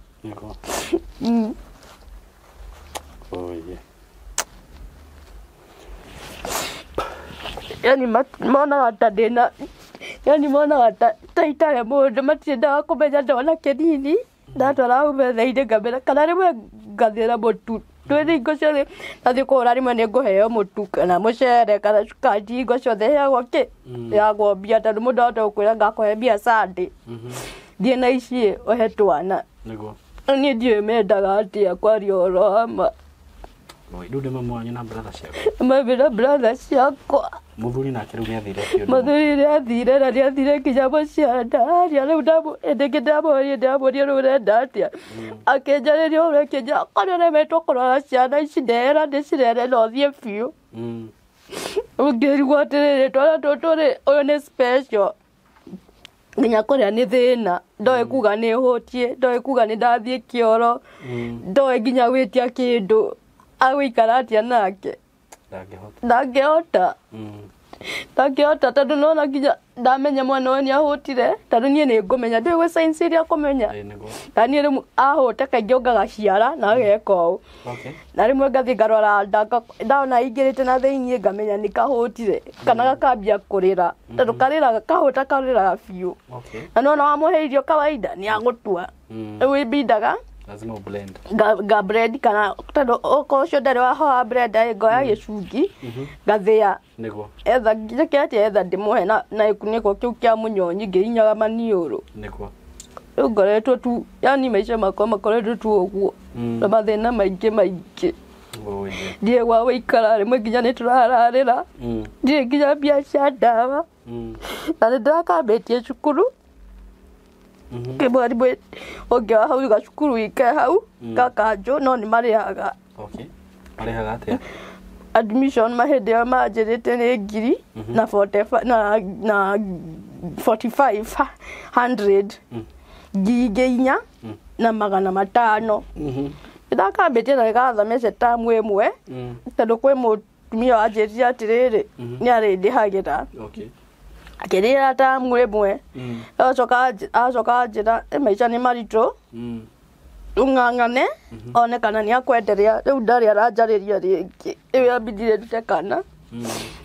S1: yani monaga ta ndĩna yani monaga ta itarĩ mũndũ matiendaga kũmenya ndona kĩnini ndatwara hau metha-inĩ ngamera kana rĩmwe ngathĩra mũtu twĩ hingo ciothe nathiĩ kũhũra rĩmwe nĩ ngũheo mũtu kana mũcere kana cukari hingo ciothe heagwo kĩ heagwo mbia tondũ mũndũ ahote gũkwĩra ngakũhe mbia Sunday thiĩ na ici ũhe twana niĩ ndiũĩ mendaga atĩa kwaria ũhoro wa
S2: rĩu ndĩ mami wanyu na brother ciakwa
S1: mami na brother ciakwa
S2: Muthuri nake rĩu nĩathire biũ
S1: Muthuri nĩathire na nĩathire nginya mũcianda rĩu ndĩngĩ ndamũria rĩu ũrenda atĩa akĩnjarĩria ũrĩa akĩnjĩra korwo ũremetwo kũrora ciana ici ndehera ndĩcirere na ũthiĩ biũ rĩu ngĩrigwo atĩrĩrĩ twana tũtũ rĩ ũyũ nĩ special nginya kũrĩa nĩ thĩna ndoĩ kuga nĩ hũtie ndoĩ kuga nĩ ndathiĩ kĩoro ndoĩ nginya gwĩtia kĩndũ agũikara atĩa nake ndangĩhota tondũ nona nginya ndamenya mwana ũyũ nĩahũtire tondũ niĩ nĩngũmenya ndĩũĩ gwĩ signs iria akũmenya na niĩ rĩmwe ahũte kaingĩ ũngagaciara na ageka ũũ na rĩmwe ngathiĩ ngarora ndona aingĩrĩte na thĩiniĩ ngamenya nĩ kahũtire kana gakambia kũrĩra tondũ karĩraga kahũta karĩraga biũ na nona wamũhe irio kawaida nĩagũtua rĩu ibindaga
S2: lazima ublend
S1: ga bread kana tondũ okorwo ũcio ndarĩ wahoa bread ngoya gĩcungi ngathĩa etha etha ndĩmũhe na gĩkunĩko kĩu kĩa mũnyonyi ngĩrinyaga maniũrũ rĩu ngoretwo tu yani maica makwa makoretwo tu ũguo na mathĩna maingĩ ndiĩ gwa gũikara rĩmwe nginya nĩtũrararĩra ndirĩ nginya mbia cia ndawa na nĩndĩrakambĩtie cukuru kĩmwe ũngĩ wa hau gacukuru wike hau gakanjũ no nĩ marĩhaga
S2: marĩhaga atĩa
S1: admission mahĩndĩ ĩyo manjĩrĩte nĩ ngiri na 4500 ngiri inya na 500 ndakambĩtie na gĩgathomete tamu ĩmwe tondũ kwĩ mũtumia wanjĩrire atĩrĩrĩ nĩarĩndĩhagĩra akĩrĩra tamu ĩmwe acoka njĩra maica nĩ maritũ ung'ang'ane one kana nĩakwenderea rĩu ndarĩ aranjarĩria rĩngĩ rĩu ambindire ndute kana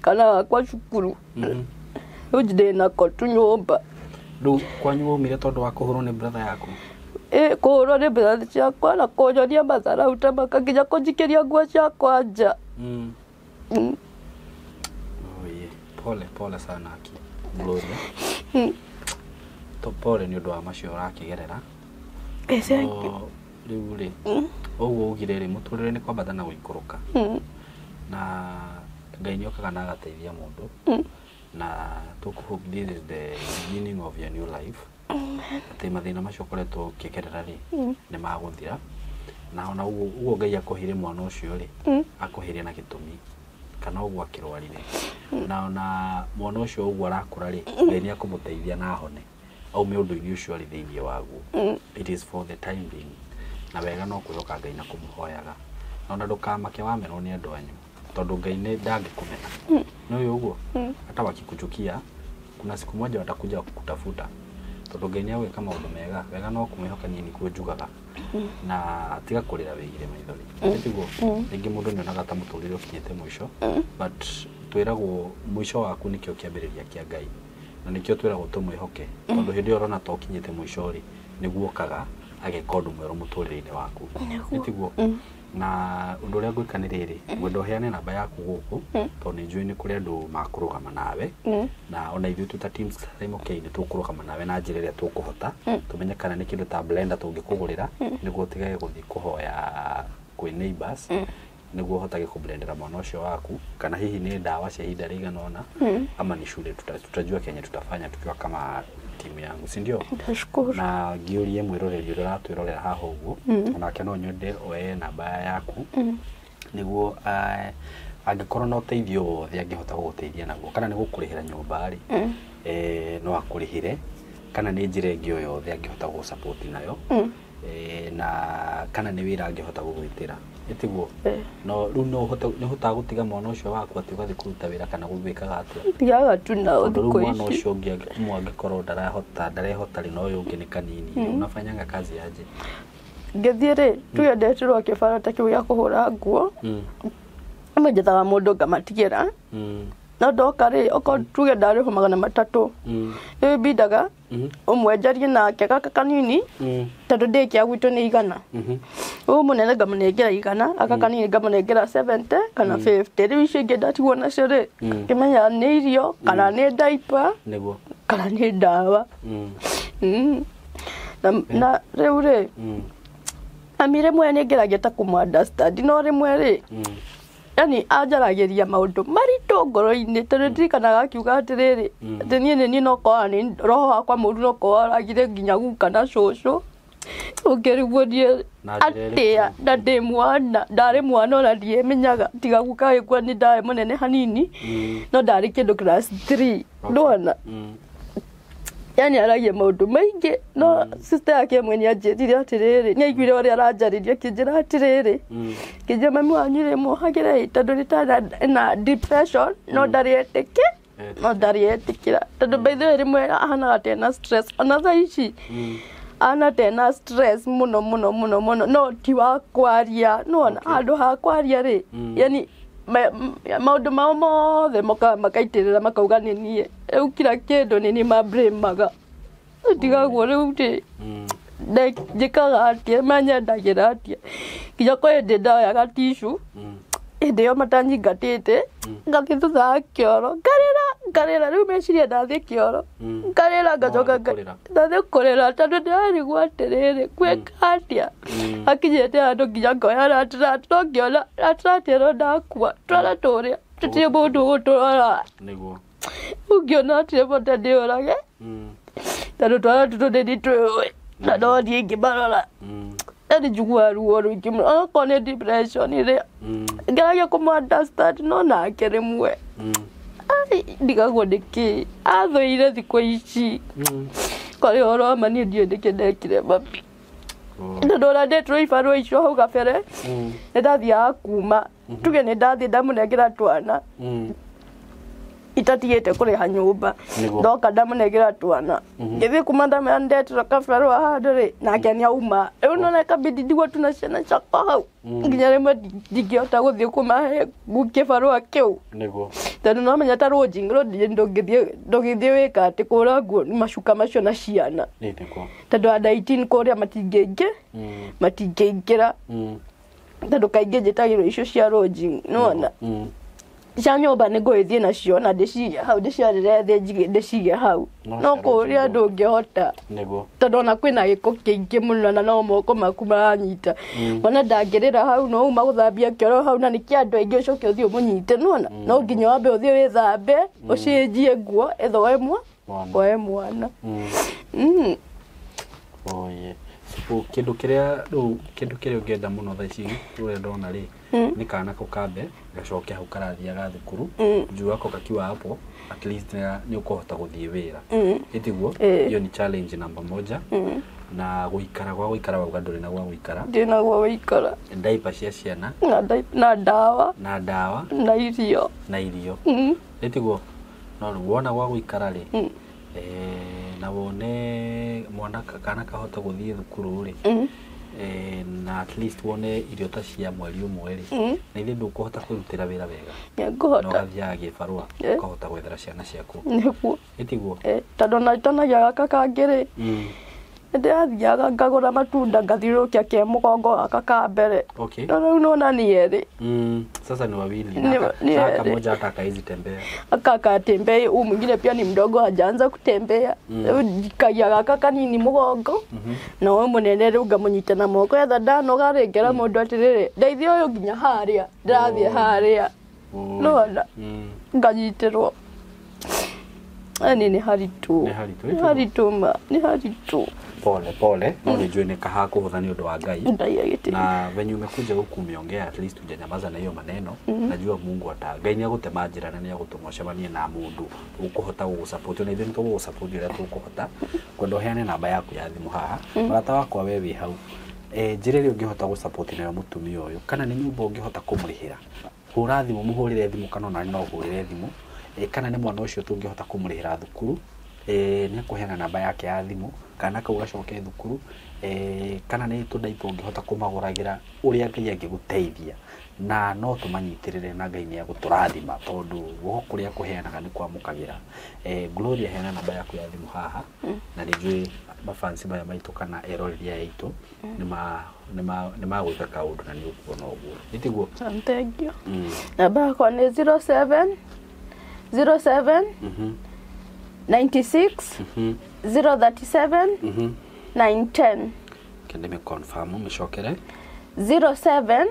S1: gakwa cukuru rĩu ndĩnako tu nyũmba
S2: rĩu kwanyu waumire tondũ wa kũhũrwo nĩ brother yaku
S1: kũhũrwo nĩ brother ciakwa na kũnyonia matharaũ ta maka nginya kũnjikĩria nguo ciakwa nja
S2: pole sana aki Gloria pole nĩ ũndũ wa macio ũrakĩgerera rĩu rĩ ũguo ugire rĩ mũtũrĩre nĩ kwambata na gũikũrũka na Ngai nĩokaga na agateithia mũndũ na tũkũhope this is the beginning of your new life atĩ mathĩna macio ũkoretwo ũkĩgerera rĩ nĩ magũthira na ona ũguo Ngai akũhire mwana ũcio rĩ akũhire na gĩtũmi kana ũguo akĩrwarire na ona mwana ũcio ũguo arakũra rĩ Ngai nĩakũmũteithia na hone aume ũndũ-inĩ ũcio arĩ thĩinĩ waguo it is for the time being na wega no kwĩhoka Ngai na kũmũhoyaga na ona ndũkamake wamenwo nĩ andũ anyu tondũ Ngai nĩ ndangĩkũmena nĩ ũyũ ũguo hata wakikuchukia kuna siku moja watakuja kukutafuta tondu Ngai ni agwika maundu mega wega no kumwihokania ni kuo njugaga na tiga kurira wigire maithori tiguo ingi mundu ni onaga ta muturire ukinyite mwisho but twiragwo mwisho waku nikio kiambiriria kia Ngai na nikio twiragwo tumwihoke tondu hindi orona to kinyite mwisho ri niguo kaga ageka undu mwero muturire-ini waku tiguo na undu uria gwika ni riri mwendo heane namba yaku guku tondu njui ni kuri andu makurugama nawe na ona ithu tuta teams SYMO ni tukurugama nawe na njira iria tukuhota tumenye kana ni kindu ta blender tungikugurira niguo tigage guthii kuhoya kwi neighbors niguo hotage kublendera mwana ucio waku kana hihi ni dawa cia ihinda rigana ona ama ni shule tutajua Kenya tutafanya tukiwa kama timu yangu si ndio na giurie mwiroreri uria ratwirorera haha uguo onake no nyende oe namba yaku niguo angikorwo no teithio wothe angihota guguteithia naguo kana ni gukurihira nyumba ri no akurihire kana ni njira ingĩ o yothe angihota gu support nayo na kana ni wira angihota gugwitira etiguo no riu no hota gutiga mwana ucio waku ati ugathi kuruta wira kana gwikaga atia
S1: tigaga tu na
S2: uthuko ici mwana ucio ungi mwangikorwo ndarehota ri no uyu ungi ni kanini unafanyanga kazi aje
S1: ngethire tuya ndetirwo kibara ta kiu ya kuhura nguo amejetaga mundu ngamatigira no ndoka ri oko tuge ndariho $300 ibindaga umwenjarie nake gaka kanini tondu ndikia gwitu ni igana munene ngamunengera igana aka kanini ngamunengera 70 kana 50 riu icio ingĩ ndatigwo nacio ri ngimenya ni irio kana ni diaper
S2: niguo
S1: kana ni ndawa na riu ri amire mwene ngeragia ta kumunderstand no rimwe ri yani ajarageria maundu marito ngoro-ini tondu ndirikanaga akiuga atiriri ati nie no kwa ni roho wakwa muru no kwa aragire nginya guka na cucu ukiriguonie atia na ndi mwana ndari mwana ona ndiemenyaga tiga guka gikwa ni ndari munene hanini no ndari kindu class 3 ndona yani aragia maundu maingi no sister yake mweni anjirire atiriri ni aiguire uria aranjariria kinjira atiriri kinjira mami wanyu ri muhagire tondu ni ta na depression no ndarietike no ndarietĩkĩra tondu by the way rimwe ahana tena stress ona thaa ici ana tena stress muno no ti wa kwaria no handu ha kwaria ri yani maundu mao mothe makaitirira makauga ni nie riu kila kindu ni ni mabremaga ndigagwo riu ti njikaga atia manyendagira atia nginya kwa hindi ndaoyaga tishu hindi yo matanyingatite ngathi thutha kioro ngarira riu meciria ndathi kioro ngarira ngacoka ndathi kurira tondu ndirarigwo atiriri gwika atia akinyite handu nginya ngoya ratrat ngiona ratratero ndakua twara turia tutirĩ mũndũ gũtũrora
S2: niguo
S1: ungiona atirĩ mũndũ ndiũrage tondu twara tũtũ nĩ twĩũĩ na no niĩ ngĩmarora yani njiguaga ruo rũingĩ mũno onakorwo nĩ depression ĩrĩa ngeragia kũmũunderstand no nake rĩmwe ndigagwo nĩkĩ athũire thikũ ici kwarĩ ũhoro wa ma niĩ ndiũĩ nĩkĩ ndekire mami tondu ona ndetirwo ibarũa icio hau gabere nĩ ndathiaga kuma tuge nĩ ndathiĩ ndamũnengera twana itatigĩte kũrĩha nyũmba ndoka ndamũnengera twana ngĩthiĩ kuma ndamera ndetirwo kabarũa handũ rĩ nake nĩ auma rĩu nona ikambindi ndigwo tu na ciana ciakwa hau nginya rĩmwe ndingĩhota gũthiĩ kũmahe kĩbarũa kĩu tondu no menya ta lodging ndũgĩthiĩ wĩka atĩ kũra nguo macuka macio na ciana tondu a 19 kũrĩa matingĩingĩra tondu kaingĩ njĩtagĩrwo icio cia lodging nona cia nyũmba nĩ ngũgĩthiĩ nacio na ndĩcige hau ndĩciarĩre thĩ ndĩcige hau no kũrĩa ndũngĩhota tondu ona kwĩna gĩko kĩingĩ mũno na no moko maku maranyita ona ndangĩrĩra hau no uma gũthambia kĩoro hau na nĩ kĩa andũ aingĩ ũcoke ũthiĩ ũmũnyite nona no nginya wambe ũthiĩ wĩthambe ũcenjie nguo etho woe mwana
S2: oye kindu kiria ungienda muno thaa ici uria ndona ri ni kana ko kambe gacoke hau karathiaga thukuru njuu wako kakiwa hapo at least ni ukohota guthie wira itiguo hiyo ni challenge number 1 na guikara wauga nduri na guikara
S1: ndina guikara
S2: diaper cia ciana
S1: na dawa na irio
S2: itiguo no wona guikara ri na wone mwana kana kahota guthie thukuru ri na at least wone irio ta cia mweri umwe ri na ithe ndukuhota kwirutira wira wega
S1: nguhota
S2: no gathiaga gibarua ukahota gwethera ciana ciaku
S1: niguo
S2: itiguo
S1: tondu na itanagia gaka kangiri ndathiaga ngagura matunda ngathiũrũkia ke mũgongo gaka ka mbere no rĩu nona ni eri
S2: sasa ni wawili na kamoja hata kaizi tembea
S1: akaka tembea mwingine pia ni mdogo hajaanza kutembea kagia gaka kanini mũgongo na we mũnene rĩu ngamunyita na moko etha ndanoga rĩngĩra mũndũ atirĩrĩ ndeithia ũyũ nginya harĩa ndĩrathiĩ harĩa nona nganyitĩrwo ni haritu ni haritu
S2: pole no nijue ni kaha kuhutha ni undu wa Ngai na venye umekuja huku umeongea at least hujanyamaza na hiyo maneno najua Mungu Ngai ni agutema njira na ni agutumucemanie na mundu ukuhota gusupport na ithe nitugu gusupport ira tukuhota kwenda heane namba yaku ya thimu haha marata wakwa we wi hau njira ri ungihota gusupport nayo mutumia uyu kana ni nyumba ungihota kumurihira hura thimu muhurire thimu kana na no hurire thimu kana ni mwana ucio tungihota kumurihira thukuru ni akuheana namba yake ya thimu kana kaugacoke thukuru kana ni tundaipo ungihota kumaguragira uria Ngai angiguteithia na no tumanyitirire na Ngai ni aguturathima tondu guko kuria kuheanaga ni kwamukagira Gloria heana namba yaku ya thimu haha na nijue mafansi maya maitu kana eroria yaitu ni magwika kaundu na ni ukuona uguo itiguo
S1: thank you namba yakwa ni 07 96 037 910
S2: kende me confirm mshokere
S1: 07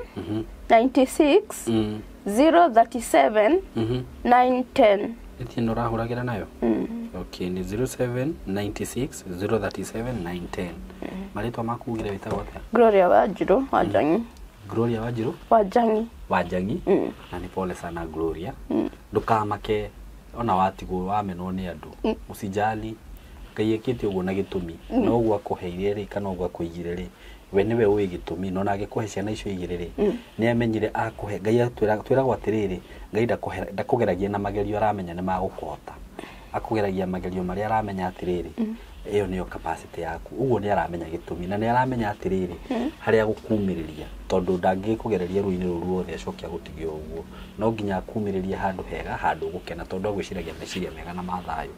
S1: 96 037 910
S2: etiendo rahuragira nayo okay ni 07 96 037 910 maletwa makugire witagwo atia
S1: Gloria Wanjiru Wanjangi
S2: Gloria Wanjiru Wanjangi na ni pole sana Gloria ndukamake ona watigwo wamenwo ni andu usijali Ngai ekite uguo na gitumi no gwa kuheire ri kana gwa kuigire ri we niwe uwi gitumi no na agikuhe ciana icio igire ri ni amenyire akuhe Ngai atwira gwatiriri Ngai ndakugeragia na magerio aramenya ni magukuhota akugeragia magerio maria aramenya atiriri iyo niyo capacity yaku uguo ni aramenya gitumi na ni aramenya atiriri haria gukumiriria tondu ndangikugereria ruini ruru othe acokia gutigio uguo no nginya akumiriria handu hega handu gukena tondu agwiciragia meciria mega na mathayo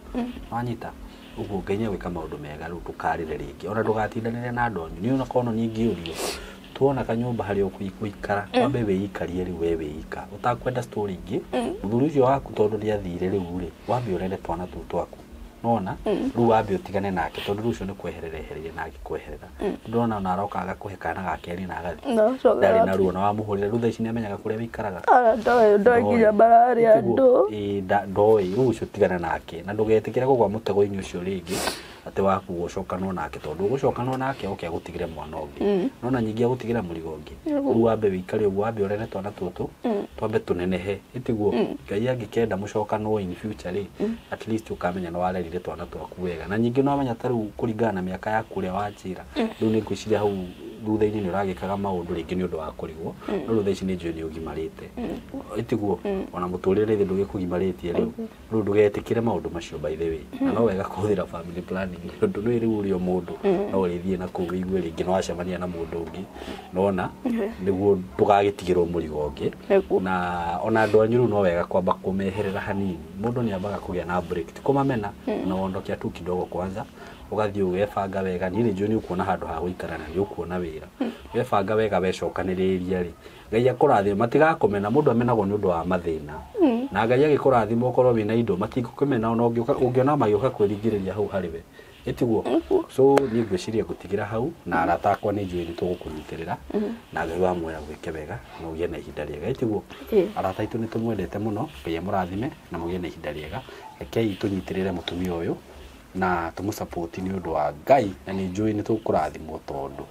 S2: wanyita uguo Ngai ni gwika maundu mega ru tukarire ringi ona ndugatindanire na ndonyu ni ona kono ni ngiurio tuona kanyumba haria ukuikara wambe weikarie ri we weika utakwenda story ingi muthuri ucio waku tondu ni athire riu ri wambe urende twana tu twaku nona ru wambe utigane nake tondu rucio ni kwehererehererie na agikweherera ndona ona aroka agakuhe kana gakeri na agathi ndari na ruo na wamuhurire rutha ici ni amenyaga kuria wikaraga
S1: ndoi nginya barari andu
S2: ndoi rucio tigana nake na ndugetikire kugwa mutego-ini ucio ringi ati waku gucokanwo nake tondu gucokanwo nake oke agutigire mwana ungi nona nyingi agutigire murigo ungi ru wambe wikare uguo wambe urene twana tutu twambe tunenehe itiguo Ngai angikenda mucokanwo in future ri at least ukamenya no warerire twana twaku wega na nyingi no amenya taru kuringana na miaka yaku ria wanjira riu ni ngwiciria hau thutha-ini ni uragikaga maundu ringi ni undu wa kurigwo no thutha ici ni njui ni ugimarite itiguo ona muturire thi ndugikugimaritie riu ndugetikire maundu macio by the way na no wega kuhira family planning tondu ni riu uri mundu no urithie na kuu igwe ringi no acemania na mundu ungi nona niguo ndugagitigirwo murigo ungi na ona andu anyu no wega kwamba kumeherera hanini mundu ni ambaga kugia na break tikumamena na wondokia tu kidogo kwanza ugathie ugefanga wega ni njui ni ukuona handu ha guikarana ni ukuona wira wefanga wega wecokaniriria ri Ngai akurathima matigakomena mundu amenagwo ni undu wa mathina na Ngai agikurathima ukorwo wina indo matigukemena ona ungiona magioka kwiringiriria hau hariwe itiguo so ni ngwiciria gutigira hau na arata akwa ni njui ni tugukunyitirira na Ngai wa moya gwike wega na ugie na ihinda riega itiguo arata itu ni tumwendete muno Ngai murathime na mugie na ihinda riega rekei tunyitirire mutumia uyu na tumusupport ni undu wa Ngai na ni njui ni tukurathimwo tondu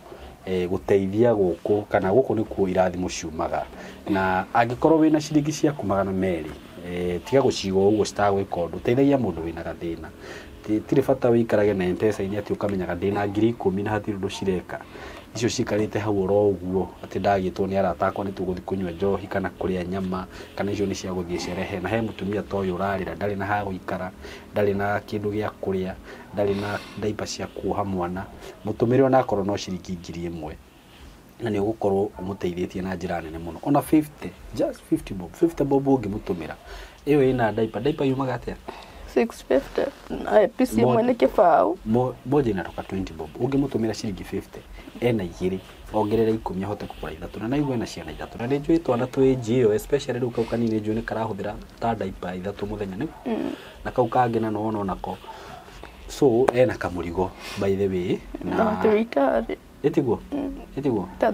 S2: guteithia guku kana guku ni ku irathimo ciumaga na angikorwo wina ciringi ciaku magana meri tiga gucigo uguo citagwika undu teithagia mundu wina gathina tiri bata wikarage na M-Pesa ini ati ukamenyaga ndina 10,000 na hatiri ndu cireka icio cikarite hau oro uguo ati ndagitwo ni aratakwo ni tuguthi kunywa njohi kana kuria nyama kana icio ni cia guthie sherehe na he mutumia toyo urarira ndari na ha guikara ndari na kindu gia kuria ndari na ndaipa cia kuoha mwana mutumire ona akorwo no ciringi 1,000 na ni ugukorwo umuteithĩtie na njira nene muno ona 50 just 50 bob ungimutumira iyo ina ndaipa yumaga atia
S1: 650 PC mwene kibao
S2: moja inatoka 20 bob ungimutumira ciringi 50 ena igiri ongerera 10 ahote kugura ithatu na naigwe na ciana ithatu na nĩnjũĩ twana twĩnjio especially rĩu kau kanini nĩnjũĩ nĩ karahũthĩra ta ndaipa ithatu mũthenya nĩ na kau kangĩ na no nako so ena kamũrigo by the way
S1: na tuitari
S2: etiguo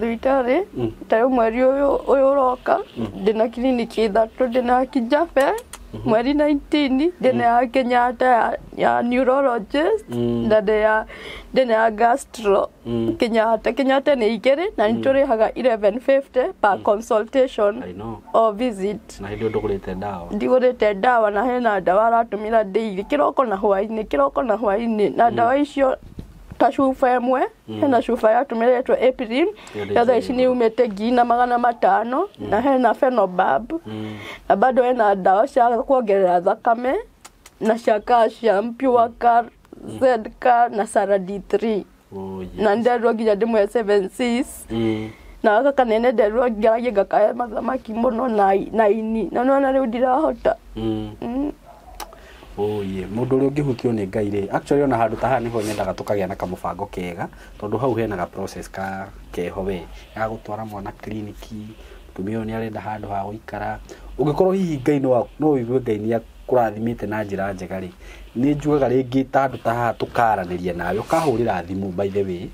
S1: tuitari tayo mweri ũyũ ũroka ndina kliniki ithatu ndina Kijabe mweri 19 ndina ya Kenyatta ya neurologist ndina ya gastro Kenyatta ni igere na niturihaga 1150 per consultation or visit
S2: na hĩndĩ ndũgũrĩte ndawa
S1: ndigũrĩte ndawa na hena ndawa aratumira daily kiroko na hwainĩ na ndawa icio ta chufa ĩmwe hena chufa yatumiretwo April yothe ici ni umete ngina 500 na hena Phenobab na bado hena ndawa cia kuongerera thakame na cia calcium Pure Zedka na Sara D3 na nderwo nginya ndimwe 76 na aka kanene nderwo ngaragia ngakaya mathamaki muno na ini na nona riu ndirahota
S2: oye mundu uri ungihutio ni Ngai ri actually ona handu taha niho nyendaga tukagia na kamubango kega tondu hau hena ga process ka keho we ya gutwara mwana kliniki tumio ni arenda handu ha guikara ungikorwo hihi Ngai no wigue Ngai ni kurathimite na njira njega ri ni njugaga ringi tandu taha tukaraniria nawe ukahurira thimu by the way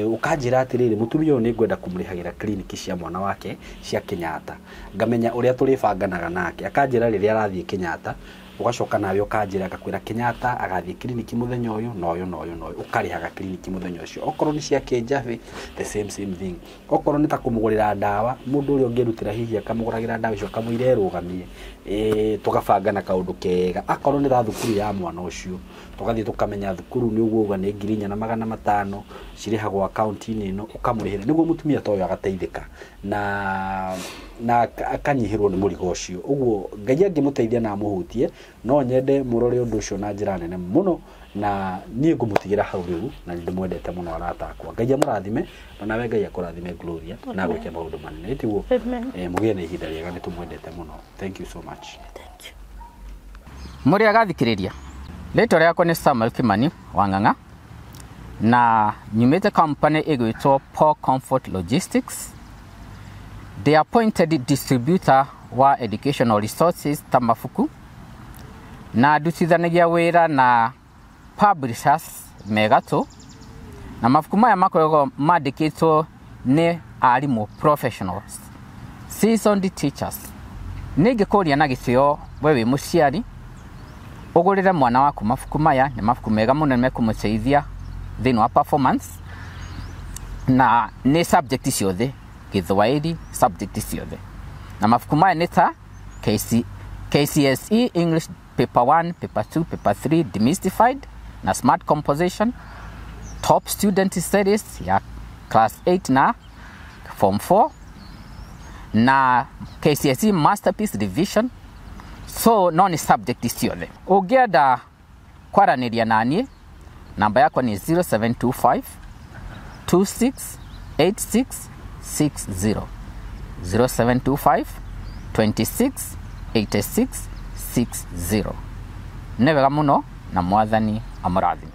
S2: ukanjira atiriri mutumia ni ngwenda kumurihagira kliniki cia mwana wake cia Kenyatta ngamenya uria turibanganaga nake akanjira riria arathie Kenyatta ugacoka nawe ukanjira akakwira Kenyatta agathie kliniki muthenya uyu no uyu ukarihaga kliniki muthenya ucio okorwo ni cia Kijabe the same thing okorwo ni ta kumugurira ndawa mundu uri ungirutira hihi akamuguragira ndawa icio kamwire rugamie tugabangana kaundu kega akorwo ni thukuru ya mwana ucio tugathie tukamenya thukuru ni uguo uga ni 4,500 cirihagwo account-ini ino ukamurihira niguo mutumia toyo agateithika na akanyihirwo ni murigo ucio uguo Ngai angimuteithia na muhutie no nyende murore undu ucio na njira nene muno na nie ngumutigira hau riu na ndimwendete muno aratakwa Ngai amurathime na nawe Ngai akurathime Gloria na gwike maundu manene tiguo mugie na ihinda riega ni tumwendete muno thank you so much
S3: muri agathikiriria leto riakwa ni Samuel Kimani Wang'ang'a na nyumite company igwitwo Paul Comfort Logistics the appointed distributor wa educational resources ta mafuku na ndutithanagia wira na publishers megato na mafuku maya makoragwo mandikitwo ni arimu professionals seasoned teachers ningikuria na gitio wewe muciari ugurire mwana waku mafuku maya ni mafuku mega muno mekumuteithia thini wa performance na ni subject ciothe Githwairi subject ciothe na mafuku maya ni ta KCSE English paper 1 paper 2 paper 3 demystified na smart composition top student studies ya class 8 na form 4 na KCSE masterpiece revision so non subject ciothe ungienda kwaraniria nanie namba yako ni 0725 268660 0725 268660 newega muno na mwathani amurathime.